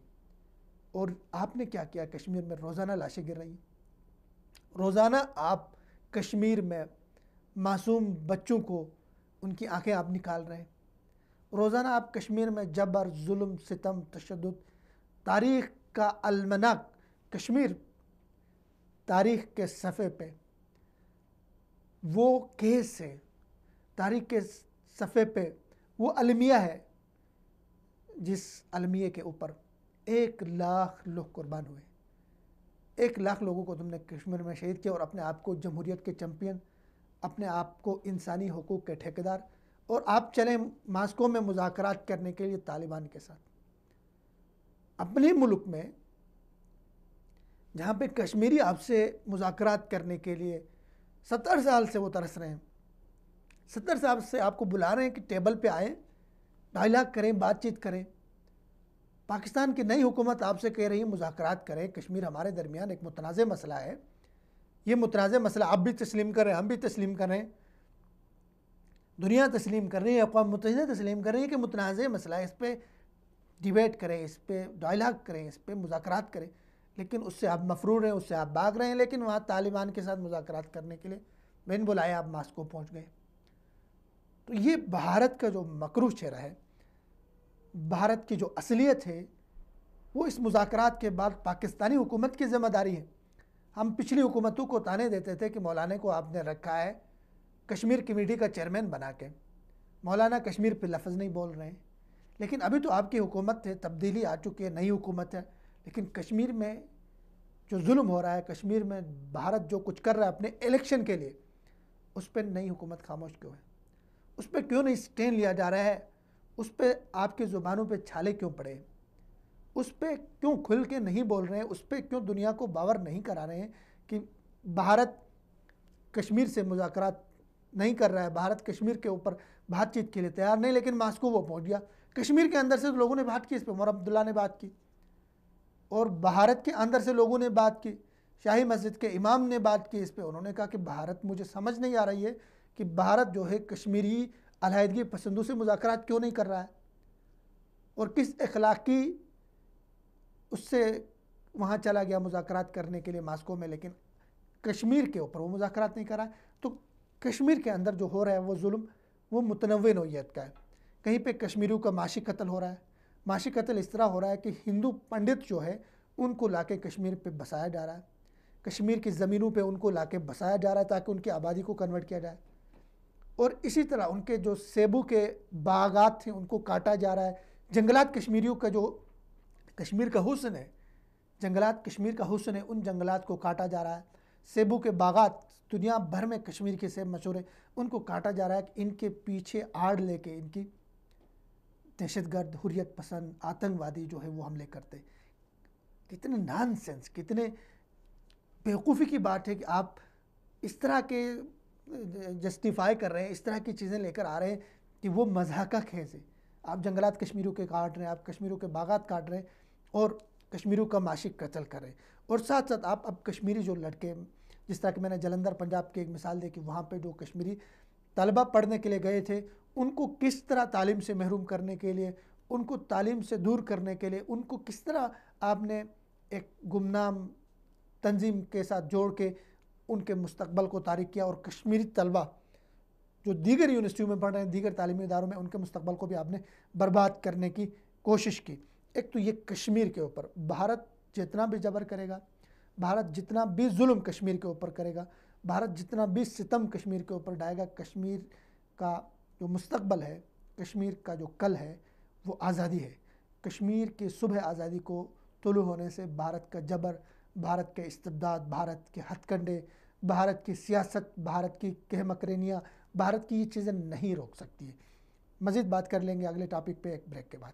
और आपने क्या किया? कश्मीर में रोज़ाना लाशें गिर रही, रोज़ाना आप कश्मीर में मासूम बच्चों को उनकी आंखें आप निकाल रहे हैं, रोज़ाना आप कश्मीर में जबर, जुल्म, सितम, तशद्दुद, तारीख़ का अलमनाक कश्मीर, तारीख़ के सफ़े पे वो केस है, तारीख़ के सफ़े पे वो अलमिया है जिस अलमिये के ऊपर 1 लाख लोग कुर्बान हुए। 1 लाख लोगों को तुमने कश्मीर में शहीद किया और अपने आप को जमहूरियत के चैम्पियन, अपने आप को इंसानी हुकूक के ठेकेदार, और आप चले मास्को में मुज़ाकरात करने के लिए तालिबान के साथ। अपने मुल्क में जहाँ पे कश्मीरी आपसे मुज़ाकरात करने के लिए 70 साल से वो तरस रहे हैं, 70 साल से आपको बुला रहे हैं कि टेबल पे आए, डायलॉग करें, बातचीत करें। पाकिस्तान की नई हुकूमत आपसे कह रही है मुज़ाकरात करें, कश्मीर हमारे दरमियान एक मुतनाज़ मसला है, ये मुतनाज़ मसला आप भी तस्लीम कर रहे हैं, हम भी तस्लीम कर रहे हैं, दुनिया तस्लीम कर रही है, अक़वाम मुत्तहिदा तस्लीम कर रही है कि मुतनाज़ मसला, इस पर डिबेट करें, इस पर डायलॉग करें, इस पर मुज़ाकरात करें। लेकिन उससे आप मफरूर हैं, उससे आप भाग रहे हैं। लेकिन वहाँ तालिबान के साथ मुज़ाकरात करने के लिए बिन बुलाए आप मास्को पहुँच गए। तो ये भारत का जो मकरूह चेहरा है, भारत की जो असलियत है, वो इस मुज़ाकरात के बाद पाकिस्तानी हुकूमत की ज़िम्मेदारी है। हम पिछली हुकूमतों को ताने देते थे कि मौलाना को आपने रखा है कश्मीर कमेटी का चेयरमैन बना के, मौलाना कश्मीर पे लफ्ज़ नहीं बोल रहे हैं। लेकिन अभी तो आपकी हुकूमत है, तब्दीली आ चुकी है, नई हुकूमत है, लेकिन कश्मीर में जो जुल्म हो रहा है, कश्मीर में भारत जो कुछ कर रहा है अपने इलेक्शन के लिए, उस पर नई हुकूमत खामोश क्यों है? उस पर क्यों नहीं स्टैंड लिया जा रहा है? उस पर आपके ज़ुबानों पे छाले क्यों पड़े? उस पर क्यों खुल के नहीं बोल रहे हैं? उस पर क्यों दुनिया को बावर नहीं करा रहे हैं कि भारत कश्मीर से मुज़ाकरात नहीं कर रहा है, भारत कश्मीर के ऊपर बातचीत के लिए तैयार नहीं। लेकिन मास्को वो पहुंच गया। कश्मीर के अंदर से तो लोगों ने बात की, इस पर उमर अब्दुल्ला ने बात की, और भारत के अंदर से लोगों ने बात की, शाही मस्जिद के इमाम ने बात की इस पर। उन्होंने कहा कि भारत, मुझे समझ नहीं आ रही है कि भारत जो है कश्मीरी अलहदगी पसंदों से मुज़ाकरात क्यों नहीं कर रहा है, और किस अखलाकी उससे वहाँ चला गया मुज़ाकरात करने के लिए मास्को में, लेकिन कश्मीर के ऊपर वो मुज़ाकरात नहीं कर रहा है। तो कश्मीर के अंदर जो हो रहा है वो जुल्म, वो मुतनव्वे नौइयत का है। कहीं पे कश्मीरियों का माशी कत्ल हो रहा है। माशी कत्ल इस तरह हो रहा है कि हिंदू पंडित जो है उनको लाके कश्मीर पे बसाया जा रहा है, कश्मीर की ज़मीनों पे उनको लाके बसाया जा रहा है ताकि उनकी आबादी को कन्वर्ट किया जाए। और इसी तरह उनके जो सेबू के बागात थे उनको काटा जा रहा है। जंगलात कश्मीरियों का, जो कश्मीर का हुस्न है, जंगलात कश्मीर का हुस्न है, उन जंगलात को काटा जा रहा है। सेबू के बागात, दुनिया भर में कश्मीर के सेब मशहूर है, उनको काटा जा रहा है कि इनके पीछे आड़ लेके इनकी दहशतगर्द, हुर्रियत पसंद, आतंकवादी जो है वो हमले करते। कितने नॉनसेंस, कितने बेवकूफ़ी की बात है कि आप इस तरह के जस्टिफाई कर रहे हैं, इस तरह की चीज़ें लेकर आ रहे हैं कि वो मज़ाक का खेज है। आप जंगलात कश्मीरियों के काट रहे हैं, आप कश्मीरियों के बागात काट रहे हैं और कश्मीरियों का माशी कत्ल कर रहे हैं। और साथ साथ आप अब कश्मीरी जो लड़के, जिस तरह कि मैंने जलंधर पंजाब की एक मिसाल देखी, वहाँ पे जो कश्मीरी तलबा पढ़ने के लिए गए थे, उनको किस तरह तालीम से महरूम करने के लिए, उनको तालीम से दूर करने के लिए, उनको किस तरह आपने एक गुमनाम तंजीम के साथ जोड़ के उनके मुस्तकबल को तारीक किया। और कश्मीरी तलबा जो दीगर यूनिवर्सिटियों में पढ़ रहे हैं, दीगर तालीमी इदारों में, उनके मुस्तकबल को भी आपने बर्बाद करने की कोशिश की। एक तो ये कश्मीर के ऊपर भारत जितना भी जबर करेगा, भारत जितना भी जुल्म कश्मीर के ऊपर करेगा, भारत जितना भी सितम कश्मीर के ऊपर डालेगा, कश्मीर का जो मुस्तकबल है, कश्मीर का जो कल है, वो आज़ादी है। कश्मीर की सुबह आज़ादी को तुलू होने से भारत का जबर, भारत के इस्तिबदाद, भारत के हथकंडे, भारत की सियासत, भारत की कहमकरेनियाँ, भारत की ये चीज़ें नहीं रोक सकती है। मज़ीद बात कर लेंगे अगले टॉपिक पे एक ब्रेक के बाद।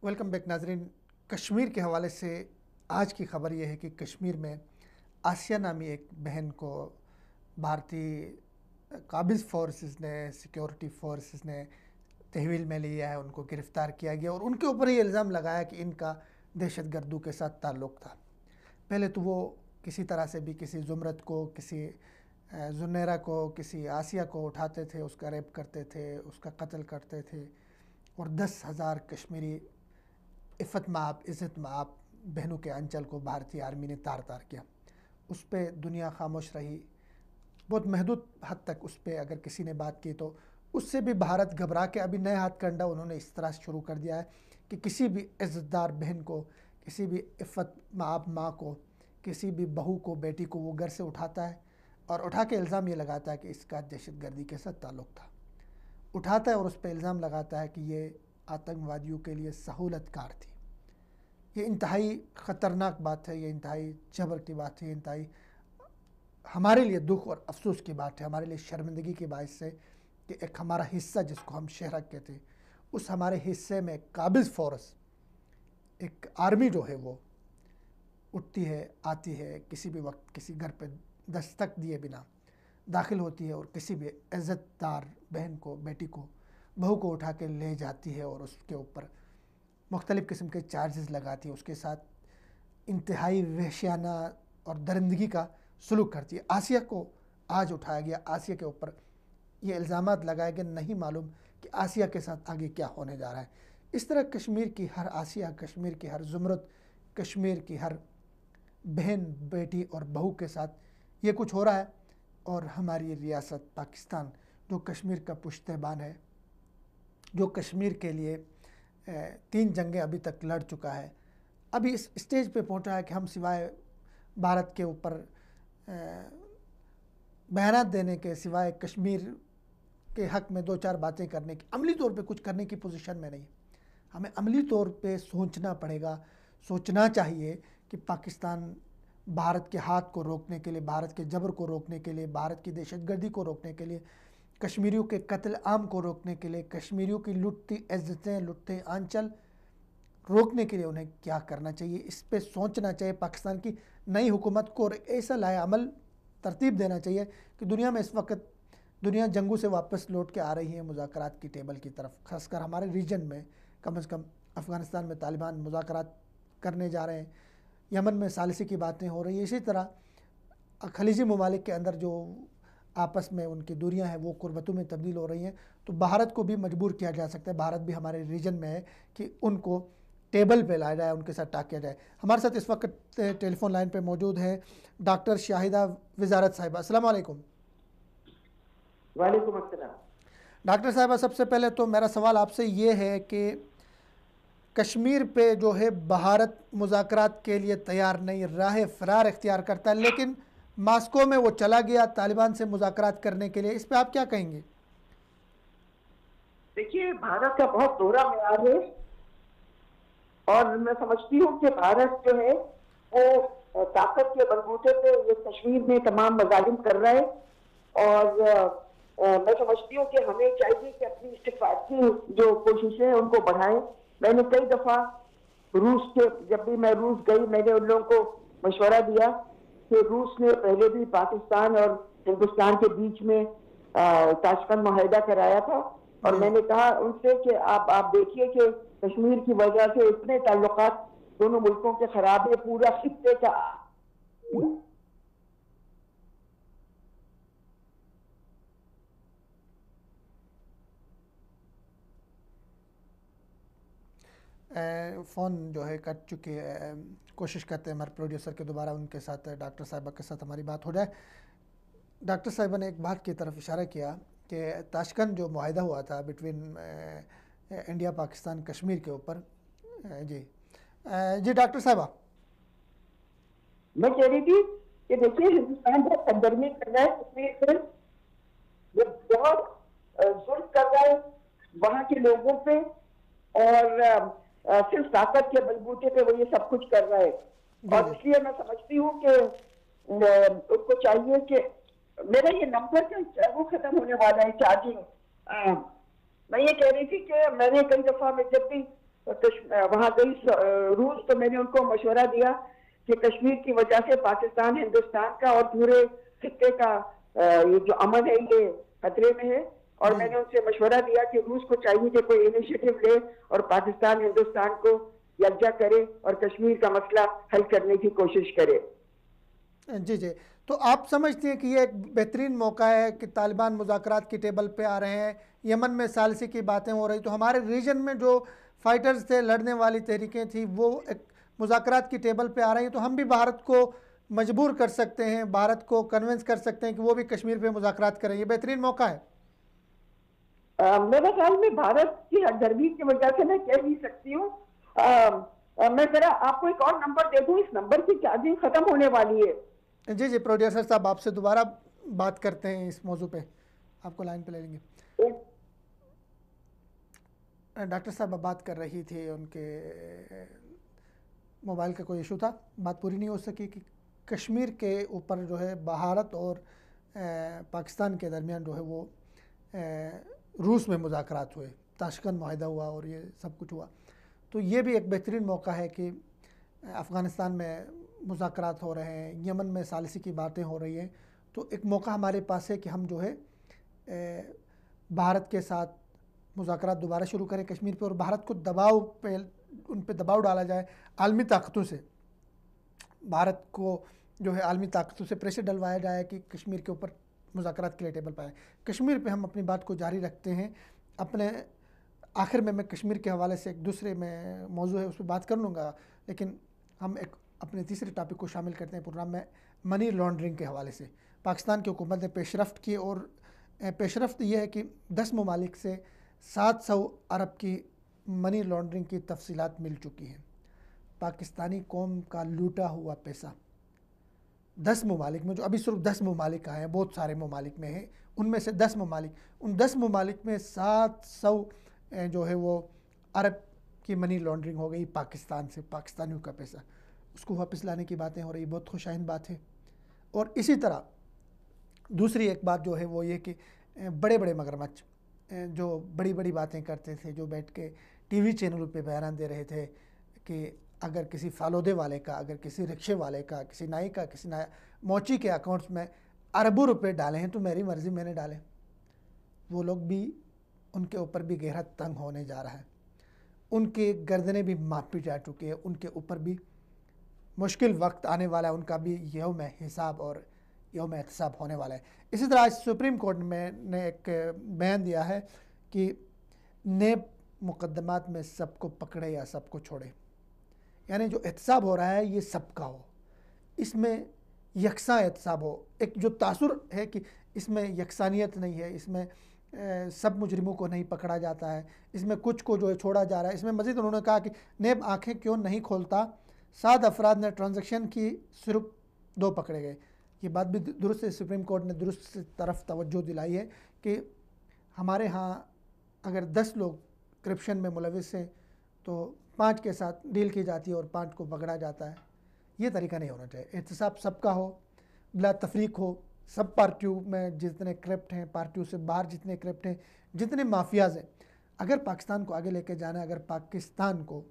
वेलकम बैक नाजरीन। कश्मीर के हवाले से आज की खबर यह है कि कश्मीर में आसिया नामी एक बहन को भारतीय काबिज फोर्सेस ने, सिक्योरिटी फोर्सेस ने तहवील में लिया है, उनको गिरफ़्तार किया गया और उनके ऊपर ये इल्ज़ाम लगाया कि इनका दहशत गर्दों के साथ ताल्लुक़ था। पहले तो वो किसी तरह से भी किसी ज़ुमरत को, किसी जुन्नेरा को, किसी आसिया को उठाते थे, उसका रेप करते थे, उसका कत्ल करते थे और 10,000 कश्मीरी इफ़्फ़त माब, इज़्ज़त माब बहनों के अंचल को भारतीय आर्मी ने तार तार किया। उस पर दुनिया खामोश रही, बहुत महदूद हद तक उस पर अगर किसी ने बात की तो उससे भी भारत घबरा के अभी नए हाथ कंडा उन्होंने इस तरह शुरू कर दिया है कि किसी भी इज़्ज़तदार बहन को, किसी भी इफ़्फ़त माब माँ को, किसी भी बहू को, बेटी को वो घर से उठाता है और उठा के इल्ज़ाम ये लगाता है कि इसका दहशतगर्दी के साथ ताल्लुक़ था। उठाता है और उस पर इल्ज़ाम लगाता है कि ये आतंकवादियों के लिए सहूलतकार थी। ये इंतहाई ख़तरनाक बात है, ये इंतहाई जबर की बात है, ये इंतहाई हमारे लिए दुख और अफसोस की बात है, हमारे लिए शर्मिंदगी की बात है कि एक हमारा हिस्सा जिसको हम शहरक कहते हैं, उस हमारे हिस्से में काबिज फोर्स, एक आर्मी जो है वो उठती है, आती है, किसी भी वक्त किसी घर पे दस्तक दिए बिना दाखिल होती है और किसी भी इज़्ज़तदार बहन को, बेटी को, बहू को उठा के ले जाती है और उसके ऊपर मुख्तलिफ़ किस्म के चार्जेस लगाती है, उसके साथ इंतहाई वहशियाना और दरिंदगी का सलूक करती है। आसिया को आज उठाया गया, आसिया के ऊपर ये इल्ज़ामात लगाए गए, नहीं मालूम कि आसिया के साथ आगे क्या होने जा रहा है। इस तरह कश्मीर की हर आसिया, कश्मीर की हर ज़ुमरत, कश्मीर की हर बहन, बेटी और बहू के साथ ये कुछ हो रहा है और हमारी रियासत पाकिस्तान जो कश्मीर का पुश्तैबान है, जो कश्मीर के लिए 3 जंगें अभी तक लड़ चुका है, अभी इस स्टेज पे पहुंचा है कि हम सिवाय भारत के ऊपर बयानात देने के, सिवाय कश्मीर के हक़ में 2-4 बातें करने की, अमली तौर पे कुछ करने की पोजीशन में नहीं। हमें अमली तौर पे सोचना पड़ेगा, सोचना चाहिए कि पाकिस्तान भारत के हाथ को रोकने के लिए, भारत के जबर को रोकने के लिए, भारत की दहशतगर्दी को रोकने के लिए, कश्मीरियों के कत्ल आम को रोकने के लिए, कश्मीरियों की लुटती इज़्ज़तें, लुटते आंचल रोकने के लिए उन्हें क्या करना चाहिए, इस पे सोचना चाहिए। पाकिस्तान की नई हुकूमत को ऐसा लाया अमल तरतीब देना चाहिए कि दुनिया में इस वक्त दुनिया जंगों से वापस लौट के आ रही है मुज़ाकरात की टेबल की तरफ। ख़ासकर हमारे रीजन में कम से कम अफ़गानिस्तान में तालिबान मुज़ाकरात करने जा रहे हैं, यमन में सालिसी की बातें हो रही है, इसी तरह खलीजी ममालिक के अंदर जो आपस में उनकी दूरियां हैं वो कुर्बतों में तब्दील हो रही हैं। तो भारत को भी मजबूर किया जा सकता है, भारत भी हमारे रीजन में है कि उनको टेबल पे लाया जाए, उनके साथ टाक किया जाए। हमारे साथ इस वक्त टेलीफोन लाइन पे मौजूद है डॉक्टर शाहिदा वज़ारत साहिबा। अस्सलाम वालेकुम। वालेकुम अस्सलाम। डॉक्टर साहिबा, सबसे पहले तो मेरा सवाल आपसे ये है कि कश्मीर पे जो है भारत मुज़ाकरात के लिए तैयार नहीं, राह फ़रार इख्तियार करता है, लेकिन मास्को में वो चला गया तालिबान से मुज़ाकरात करने के लिए, इस पे आप क्या कहेंगे? देखिए, भारत का बहुत दोहरा मेयार है और मैं समझती हूँ कि भारत जो है वो ताकत के बलबूते पे ये कश्मीर में तमाम मजालिम कर रहा है और मैं समझती हूँ कि हमें चाहिए कि अपनी इस्तिफादी जो कोशिशें हैं उनको बढ़ाएं। मैंने कई दफ़ा रूस के, जब भी मैं रूस गई, मैंने उन लोगों को मशवरा दिया कि रूस ने पहले भी पाकिस्तान और हिंदुस्तान के बीच में ताशकंद मुआहिदा कराया था और मैंने कहा उनसे कि आप देखिए कि कश्मीर की वजह से इतने ताल्लुकात दोनों मुल्कों के खराब है, पूरा खित्ते का फ़ोन जो है कट चुकी है। कोशिश करते हैं हमारे प्रोड्यूसर के दोबारा उनके साथ, डॉक्टर साहिबा के साथ हमारी बात हो जाए। डॉक्टर साहिबा ने एक बात की तरफ इशारा किया कि ताशकंद जो मुआहिदा हुआ था बिटवीन इंडिया पाकिस्तान कश्मीर के ऊपर। जी डॉक्टर साहिबा, मैं कह रही थी कि देखिए हिंदुस्तान बहुत सरगर्मी कर रहा है कश्मीर पर, ये बहुत जुल्म कर रहा है वहाँ के लोगों पे और सिर्फ ताकत के बलबूते पे वो ये सब कुछ कर रहा है। और इसलिए मैं समझती हूँ कि उनको चाहिए कि मेरा ये नंबर जो वो खत्म होने वाला है चार्जिंग। मैं ये कह रही थी कि मैंने कई दफा में जब भी वहां गई रूस, तो मैंने उनको मशवरा दिया कि कश्मीर की वजह से पाकिस्तान, हिंदुस्तान का और पूरे खित्ते का ये जो अमन है ये खतरे में है। और मैंने उनसे मशवरा दिया कि रूस को चाहिए कि कोई इनिशिएटिव ले और पाकिस्तान, हिंदुस्तान को यकजा करे और कश्मीर का मसला हल करने की कोशिश करे। जी जी, तो आप समझते हैं कि ये एक बेहतरीन मौका है कि तालिबान मुज़ाकरात की टेबल पे आ रहे हैं, यमन में सालिसी की बातें हो रही, तो हमारे रीजन में जो फाइटर्स थे, लड़ने वाली तहरीकें थी, वो एक मुज़ाकरात की टेबल पे आ रही हैं, तो हम भी भारत को मजबूर कर सकते हैं, भारत को कन्विंस कर सकते हैं कि वो भी कश्मीर पे मुज़ाकरात करें। ये बेहतरीन मौका है। मेरे ख्याल में भारत की हरदर्दी की वजह से मैं कह नहीं सकती हूँ। मैं जरा आपको एक और नंबर दे दूँ, इस नंबर की चार्जिंग खत्म होने वाली है। जी जी, प्रोड्यूसर साहब आपसे दोबारा बात करते हैं इस मौजू पे, आपको लाइन पे ले लेंगे। डॉक्टर साहब बात कर रही थी, उनके मोबाइल का कोई इशू था, बात पूरी नहीं हो सकी कि कश्मीर के ऊपर जो है भारत और पाकिस्तान के दरमियान जो है वो रूस में मुज़ाकरात हुए, ताशकंद माहिदा हुआ और ये सब कुछ हुआ। तो ये भी एक बेहतरीन मौका है कि अफ़गानिस्तान में मुज़ाकरात हो रहे हैं, यमन में सालिसी की बातें हो रही हैं, तो एक मौका हमारे पास है कि हम जो है भारत के साथ मुज़ाकरात दोबारा शुरू करें कश्मीर पे, और भारत को दबाव पे, उन पे दबाव डाला जाए आलमी ताकतों से, भारत को जो है आलमी ताकतों से प्रेशर डलवाया जाए कि कश्मीर के ऊपर मुज़ाकरात के लिए टेबल पाए। कश्मीर पे हम अपनी बात को जारी रखते हैं। अपने आखिर में मैं कश्मीर के हवाले से एक दूसरे में मौजू है उस पर बात कर लूँगा, लेकिन हम एक अपने तीसरे टॉपिक को शामिल करते हैं प्रोग्राम में, मनी लॉन्ड्रिंग के हवाले से। पाकिस्तान की हुकूमत ने पेशरफ्त की, और पेशरफ्त ये है कि 10 ममालिक से 700 अरब की मनी लॉन्ड्रिंग की तफसीलात मिल चुकी हैं। पाकिस्तानी कौम का लूटा हुआ पैसा 10 ममालिक में, जो अभी सिर्फ 10 ममालिक आए हैं, बहुत सारे ममालिक में हैं, उनमें से 10 ममालिक, उन 10 ममालिक में 700 जो है वो अरब की मनी लॉन्ड्रिंग हो गई पाकिस्तान से, पाकिस्तानियों का पैसा, उसको वापस लाने की बातें हो रही, बहुत खुशाइन बात है। और इसी तरह दूसरी एक बात जो है वो ये कि बड़े बड़े मगरमच्छ जो बड़ी बड़ी बातें करते थे, जो बैठ के टीवी चैनलों पे बयान दे रहे थे कि अगर किसी फालूदे वाले का, अगर किसी रिक्शे वाले का, किसी नाई का, किसी मोची के अकाउंट्स में अरबों रुपए डाले हैं तो मेरी मर्ज़ी मैंने डाले, वो लोग भी, उनके ऊपर भी गहरा तंग होने जा रहा है, उनके गर्दनें भी मापी जा चुकी है, उनके ऊपर भी मुश्किल वक्त आने वाला है, उनका भी यौम हिसाब और यौम एहतसाब होने वाला है। इसी तरह आज सुप्रीम कोर्ट में ने एक बयान दिया है कि नेब मुकदमात में सबको पकड़े या सबको छोड़े, यानी जो एहतसाब हो रहा है ये सबका हो, इसमें यकसा एहतसाब हो। एक जो तासुर है कि इसमें यकसानियत नहीं है, इसमें सब मुजरिमों को नहीं पकड़ा जाता है, इसमें कुछ को जो है छोड़ा जा रहा है। इसमें मज़ीद उन्होंने कहा कि नेब आंखें क्यों नहीं खोलता, 7 अफराद ने ट्रांजैक्शन की, सिर्फ 2 पकड़े गए। ये बात भी दुरुस्त है, सुप्रीम कोर्ट ने दुरुस्त तरफ तवज्जो दिलाई है कि हमारे यहाँ अगर 10 लोग करप्शन में मुलविस हैं तो 5 के साथ डील की जाती है और 5 को पकड़ा जाता है। ये तरीका नहीं होना चाहिए। एहतसाब सबका हो, बिला तफरीक हो, सब पार्टियों में जितने करप्ट हैं, पार्टियों से बाहर जितने करप्ट हैं, जितने माफियाज हैं, अगर पाकिस्तान को आगे लेके जाना है, अगर पाकिस्तान को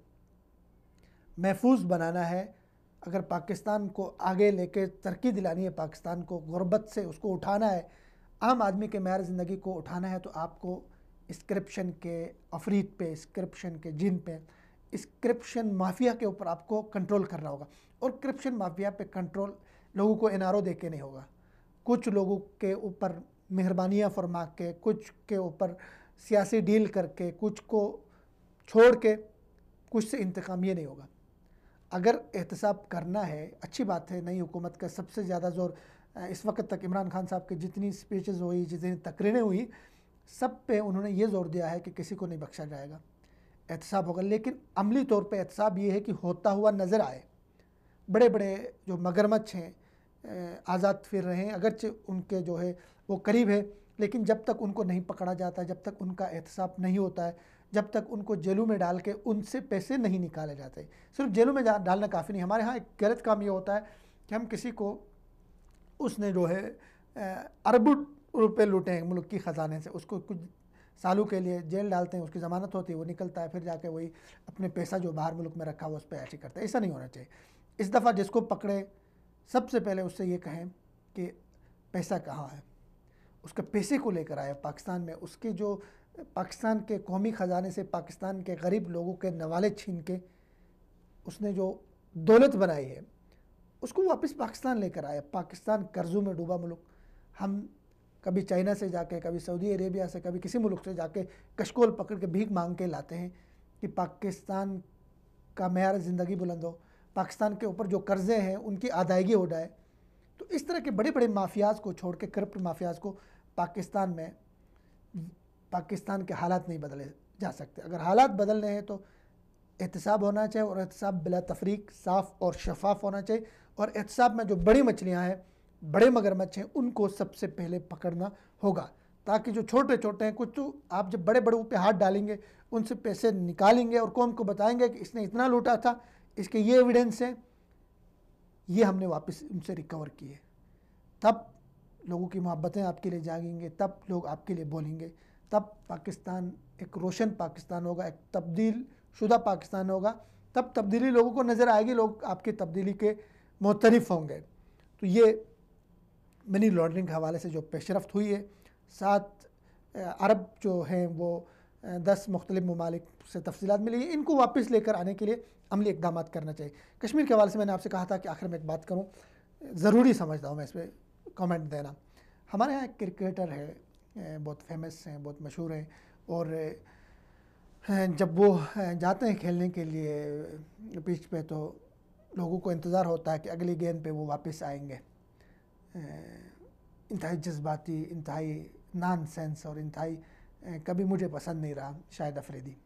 महफूज बनाना है, अगर पाकिस्तान को आगे लेके तरक्की दिलानी है, पाकिस्तान को गुर्बत से उसको उठाना है, आम आदमी के मैार ज़िंदगी को उठाना है, तो आपको इस करप्शन के अफरीत पे, इस करप्शन के जिन पे, इस करप्शन माफिया के ऊपर आपको कंट्रोल करना होगा। और करप्शन माफिया पे कंट्रोल लोगों को एनआरओ दे के नहीं होगा, कुछ लोगों के ऊपर मेहरबानियाँ फरमा के, कुछ के ऊपर सियासी डील करके, कुछ को छोड़ के कुछ से इंतकाम, ये नहीं होगा। अगर एहतसाब करना है, अच्छी बात है, नई हुकूमत का सबसे ज़्यादा ज़ोर इस वक्त तक इमरान खान साहब की जितनी स्पीचेस हुई, जितनी तकरीरें हुई, सब पे उन्होंने ये ज़ोर दिया है कि किसी को नहीं बख्शा जाएगा, एहतसाब होगा। लेकिन अमली तौर पे एहतसाब ये है कि होता हुआ नज़र आए। बड़े बड़े जो मगरमच्छ हैं आज़ाद फिर रहे हैं, अगरचे उनके जो है वो करीब है, लेकिन जब तक उनको नहीं पकड़ा जाता, जब तक उनका एहतसाब नहीं होता है, जब तक उनको जेलों में डाल के उनसे पैसे नहीं निकाले जाते। सिर्फ जेलों में डालना काफ़ी नहीं। हमारे यहाँ एक गलत काम ये होता है कि हम किसी को, उसने जो है अरबों रुपए लूटे हैं मुल्क की ख़जाने से, उसको कुछ सालों के लिए जेल डालते हैं, उसकी ज़मानत होती है, वो निकलता है, फिर जाके वही अपने पैसा जो बाहर मुल्क में रखा हुआ उस पर ऐसी करता है। ऐसा नहीं होना चाहिए। इस दफ़ा जिसको पकड़े सबसे पहले उससे ये कहें कि पैसा कहाँ है, उसके पैसे को लेकर आए पाकिस्तान में, उसके जो पाकिस्तान के कौमी ख़जाने से पाकिस्तान के गरीब लोगों के नवाले छीन के उसने जो दौलत बनाई है उसको वापस पाकिस्तान लेकर आए। पाकिस्तान कर्ज़ों में डूबा मुल्क। हम कभी चाइना से जाके, कभी सऊदी अरेबिया से, कभी किसी मुल्क से जाके कशकोल पकड़ के भीख मांग के लाते हैं कि पाकिस्तान का मेयार ज़िंदगी बुलंद हो, पाकिस्तान के ऊपर जो कर्ज़े हैं उनकी अदायगी हो जाए। तो इस तरह के बड़े बड़े माफियाज़ को छोड़ के, करप्ट माफियाज़ को पाकिस्तान में, पाकिस्तान के हालात नहीं बदले जा सकते। अगर हालात बदलने हैं तो एहतसाब होना चाहिए, और एहतसाब बिला तफरीक, साफ़ और शफाफ होना चाहिए। और एहतसाब में जो बड़ी मछलियाँ हैं, बड़े मगरमच्छ हैं, उनको सबसे पहले पकड़ना होगा, ताकि जो छोटे छोटे हैं, कुछ तो आप जब बड़े बड़ों पे हाथ डालेंगे, उनसे पैसे निकालेंगे और कौम को बताएंगे कि इसने इतना लूटा था, इसके ये एविडेंस है, ये हमने वापस उनसे रिकवर किए, तब लोगों की मोहब्बतें आपके लिए जागेंगे, तब लोग आपके लिए बोलेंगे, तब पाकिस्तान एक रोशन पाकिस्तान होगा, एक तब्दील शुदा पाकिस्तान होगा। तब तब्दीली लोगों को नज़र आएगी, लोग आपकी तब्दीली के मुतरिफ़ होंगे। तो ये मनी लॉन्ड्रिंग के हवाले से जो पेशरफ्त हुई है, 7 अरब जो हैं वो 10 मुख्तलिफ ममालिक से तफसीलात मिली है, इनको वापस लेकर आने के लिए अमली इक़दाम करना चाहिए। कश्मीर के हवाले से मैंने आपसे कहा था कि आखिर में एक बात करूँ, ज़रूरी समझता हूँ मैं इस पर कमेंट देना। हमारे यहाँ एक क्रिकेटर है, बहुत फेमस हैं, बहुत मशहूर हैं, और जब वो जाते हैं खेलने के लिए पिच पे तो लोगों को इंतज़ार होता है कि अगली गेंद पे वो वापस आएंगे। इंतहाई जज्बाती, इंतहाई नॉनसेंस और इंतहाई कभी मुझे पसंद नहीं रहा शाहिद अफरीदी।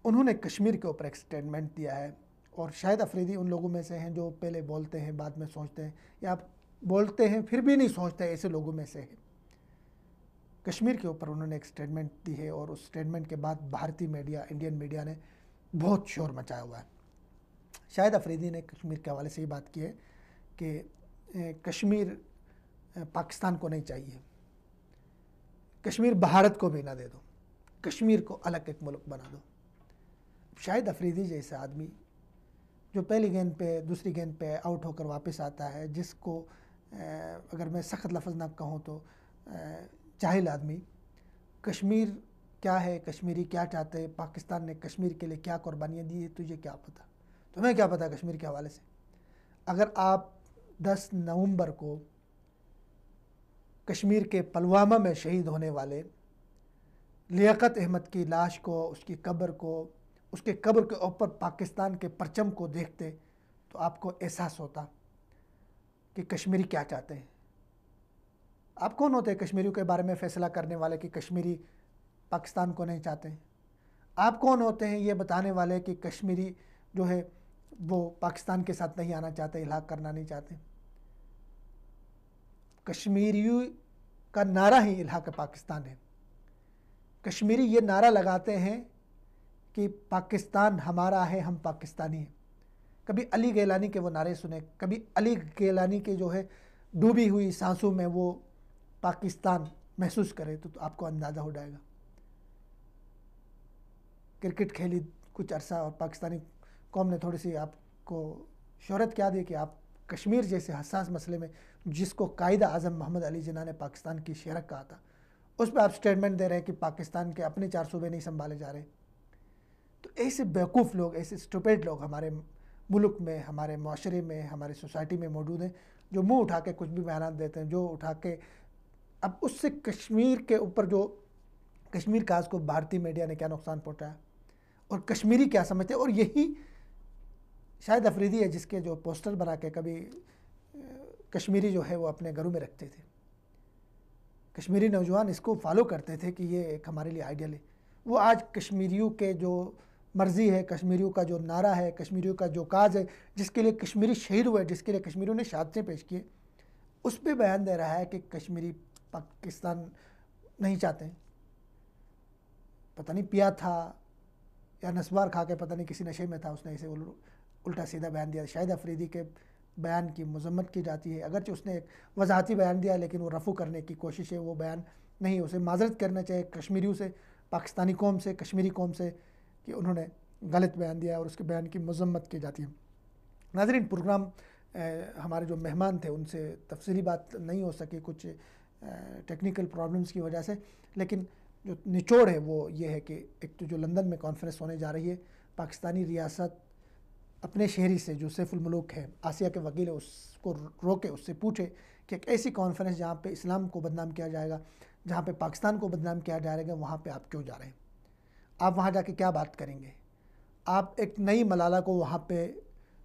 उन्होंने कश्मीर के ऊपर एक स्टेटमेंट दिया है, और शाहिद अफरीदी उन लोगों में से हैं जो पहले बोलते हैं बाद में सोचते हैं, या बोलते हैं फिर भी नहीं सोचते, ऐसे लोगों में से है। कश्मीर के ऊपर उन्होंने एक स्टेटमेंट दी है, और उस स्टेटमेंट के बाद भारतीय मीडिया, इंडियन मीडिया ने बहुत शोर मचाया हुआ है। शाहिद अफरीदी ने कश्मीर के हवाले से ये बात की है कि कश्मीर पाकिस्तान को नहीं चाहिए, कश्मीर भारत को भी ना दे दो, कश्मीर को अलग एक मुल्क बना दो। शाहिद अफरीदी जैसे आदमी जो पहली गेंद पे, दूसरी गेंद पे आउट होकर वापस आता है, जिसको अगर मैं सख्त लफ्ज़ ना कहूँ तो जाहिल आदमी, कश्मीर क्या है, कश्मीरी क्या चाहते हैं, पाकिस्तान ने कश्मीर के लिए क्या कुर्बानियाँ दी है, तुझे क्या पता, तुम्हें क्या पता कश्मीर के हवाले से। अगर आप 10 नवंबर को कश्मीर के पुलवामा में शहीद होने वाले लियाकत अहमद की लाश को, उसकी कब्र को, उसके कब्र के ऊपर पाकिस्तान के परचम को देखते तो आपको एहसास होता कि कश्मीरी क्या चाहते हैं। आप कौन होते हैं कश्मीरियों के बारे में फ़ैसला करने वाले कि कश्मीरी पाकिस्तान को नहीं चाहते? आप कौन होते हैं ये बताने वाले कि कश्मीरी जो है वो पाकिस्तान के साथ नहीं आना चाहते, इलाक़ करना नहीं चाहते? कश्मीरियों का नारा ही इलाक़ पाकिस्तान है। कश्मीरी ये नारा लगाते हैं कि पाकिस्तान हमारा है, हम पाकिस्तानी हैं। कभी अली गैलानी के वो नारे सुने, कभी अली गैलानी के जो है डूबी हुई सांसों में वो पाकिस्तान महसूस करे तो आपको अंदाज़ा हो जाएगा। क्रिकेट खेली कुछ अरसा और पाकिस्तानी कौम ने थोड़ी सी आपको शोहरत क्या दी कि आप कश्मीर जैसे हसास मसले में, जिसको कायदा आज़म मोहम्मद अली जिन्ना ने पाकिस्तान की शेरक कहा था, उस पर आप स्टेटमेंट दे रहे हैं कि पाकिस्तान के अपने 4 सूबे नहीं संभाले जा रहे। तो ऐसे बेवकूफ़ लोग, ऐसे स्टूपिड लोग हमारे मुल्क में, हमारे माशरे में, हमारी सोसाइटी में मौजूद हैं, जो मुंह उठा के कुछ भी बयान देते हैं, जो उठा के अब उससे कश्मीर के ऊपर जो कश्मीर काज को भारतीय मीडिया ने क्या नुकसान पहुँचाया और कश्मीरी क्या समझते हैं। और यही शायद अफरीदी है जिसके जो पोस्टर बना के कभी कश्मीरी जो है वो अपने घरों में रखते थे। कश्मीरी नौजवान इसको फॉलो करते थे कि ये एक हमारे लिए आइडियल है। वो आज कश्मीरियों के जो मर्ज़ी है, कश्मीरियों का जो नारा है, कश्मीरियों का जो काज है, जिसके लिए कश्मीरी शहीद हुए, जिसके लिए कश्मीरियों ने शहादतें पेश किए, उस पर बयान दे रहा है कि कश्मीरी पाकिस्तान नहीं चाहते। पता नहीं पिया था या नस्वार खा के, पता नहीं किसी नशे में था, उसने इसे उल्टा सीधा बयान दिया। शाहिद अफरीदी के बयान की मजम्मत की जाती है, अगरचे उसने एक वजाहती बयान दिया लेकिन वो रफू करने की कोशिश है, वो बयान नहीं, उसे माजरत करना चाहिए कश्मीरियों से, पाकिस्तानी कौम से, कश्मीरी कौम से कि उन्होंने गलत बयान दिया और उसके बयान की मजम्मत की जाती है। नाज़रीन, प्रोग्राम हमारे जो मेहमान थे उनसे तफसीली बात नहीं हो सकी कुछ टेक्निकल प्रॉब्लम्स की वजह से, लेकिन जो निचोड़ है वो ये है कि एक तो जो लंदन में कॉन्फ्रेंस होने जा रही है, पाकिस्तानी रियासत अपने शहरी से जो सैफुल मुल्क है, आसिया के वकील है, उसको रोके, उससे पूछे कि एक ऐसी कॉन्फ्रेंस जहाँ पे इस्लाम को बदनाम किया जाएगा, जहाँ पे पाकिस्तान को बदनाम किया जाएगा, वहाँ पे आप क्यों जा रहे हैं? आप वहाँ जाके क्या बात करेंगे? आप एक नई मलाला को वहाँ पे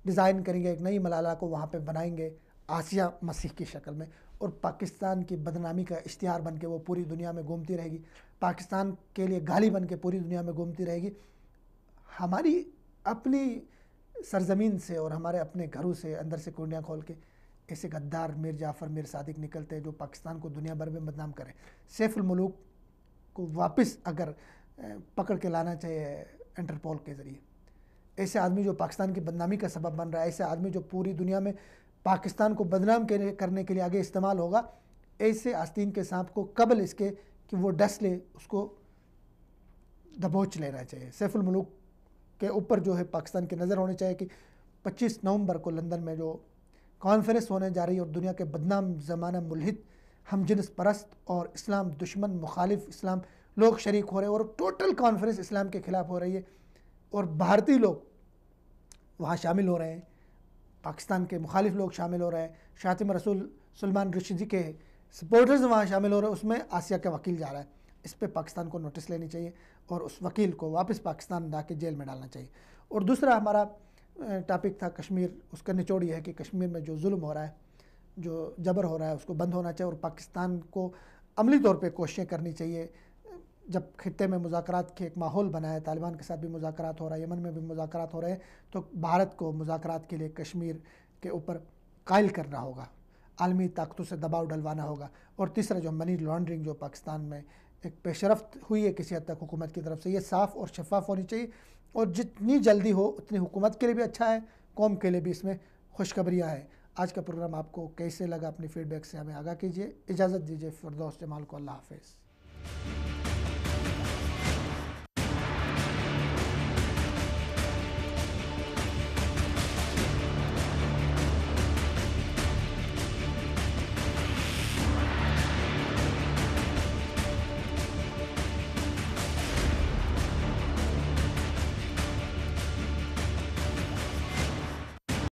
डिज़ाइन करेंगे, एक नई मलाला को वहाँ पे बनाएंगे आसिया मसीह की शक्ल में, और पाकिस्तान की बदनामी का इश्तिहार बन के वो पूरी दुनिया में घूमती रहेगी, पाकिस्तान के लिए गाली बन के पूरी दुनिया में घूमती रहेगी। हमारी अपनी सरजमीन से और हमारे अपने घरों से अंदर से कुंडियाँ खोल के ऐसे गद्दार मीर जाफ़र, मीर सादिक निकलते हैं जो पाकिस्तान को दुनिया भर में बदनाम करें। सैफुल मुल्क को वापस अगर पकड़ के लाना चाहिए इंटरपोल के ज़रिए। ऐसे आदमी जो पाकिस्तान की बदनामी का सबब बन रहा है, ऐसे आदमी जो पूरी दुनिया में पाकिस्तान को बदनाम करने के लिए आगे इस्तेमाल होगा, ऐसे आस्तीन के सांप को कबल इसके कि वो डस ले, उसको दबोच लेना चाहिए। सैफुल मुल्क के ऊपर जो है पाकिस्तान की नज़र होनी चाहिए कि 25 नवंबर को लंदन में जो कॉन्फ्रेंस होने जा रही है और दुनिया के बदनाम ज़माना मुल्हिद, हम जिनस परस्त और इस्लाम दुश्मन, मुखालिफ इस्लाम लोग शरीक हो रहे हैं, और टोटल कॉन्फ्रेंस इस्लाम के ख़िलाफ़ हो रही है, और भारतीय लोग वहाँ शामिल हो रहे हैं, पाकिस्तान के मुखालिफ लोग शामिल हो रहे हैं, शातिम रसूल सलमान रुश्दी के सपोर्टर्स वहाँ शामिल हो रहे हैं, उसमें आसिया का वकील जा रहा है। इस पे पाकिस्तान को नोटिस लेनी चाहिए और उस वकील को वापस पाकिस्तान ला के जेल में डालना चाहिए। और दूसरा हमारा टॉपिक था कश्मीर। उसका निचोड़ ये है कि कश्मीर में जो जुल्म हो रहा है, जो जबर हो रहा है, उसको बंद होना चाहिए और पाकिस्तान को अमली तौर पे कोशिशें करनी चाहिए। जब खित्ते में मुज़ाकरात के एक माहौल बना है, तालिबान के साथ भी मुज़ाकरात हो रहा है, यमन में भी मुज़ाकरात हो रहे हैं, तो भारत को मुज़ाकरात के लिए कश्मीर के ऊपर कायल करना होगा, आलमी ताकतों से दबाव डलवाना होगा। और तीसरा जो मनी लॉन्ड्रिंग जो पाकिस्तान में एक पेशरफ्त हुई है किसी हद तक हुकूमत की तरफ से, ये साफ़ और शफाफ होनी चाहिए, और जितनी जल्दी हो उतनी हुकूमत के लिए भी अच्छा है, कौम के लिए भी इसमें खुशखबरियाँ हैं। आज का प्रोग्राम आपको कैसे लगा? अपनी फ़ीडबैक से हमें आगाह कीजिए। इजाज़त दीजिए फिरदौस जमाल को। अल्लाह हाफ़िज़।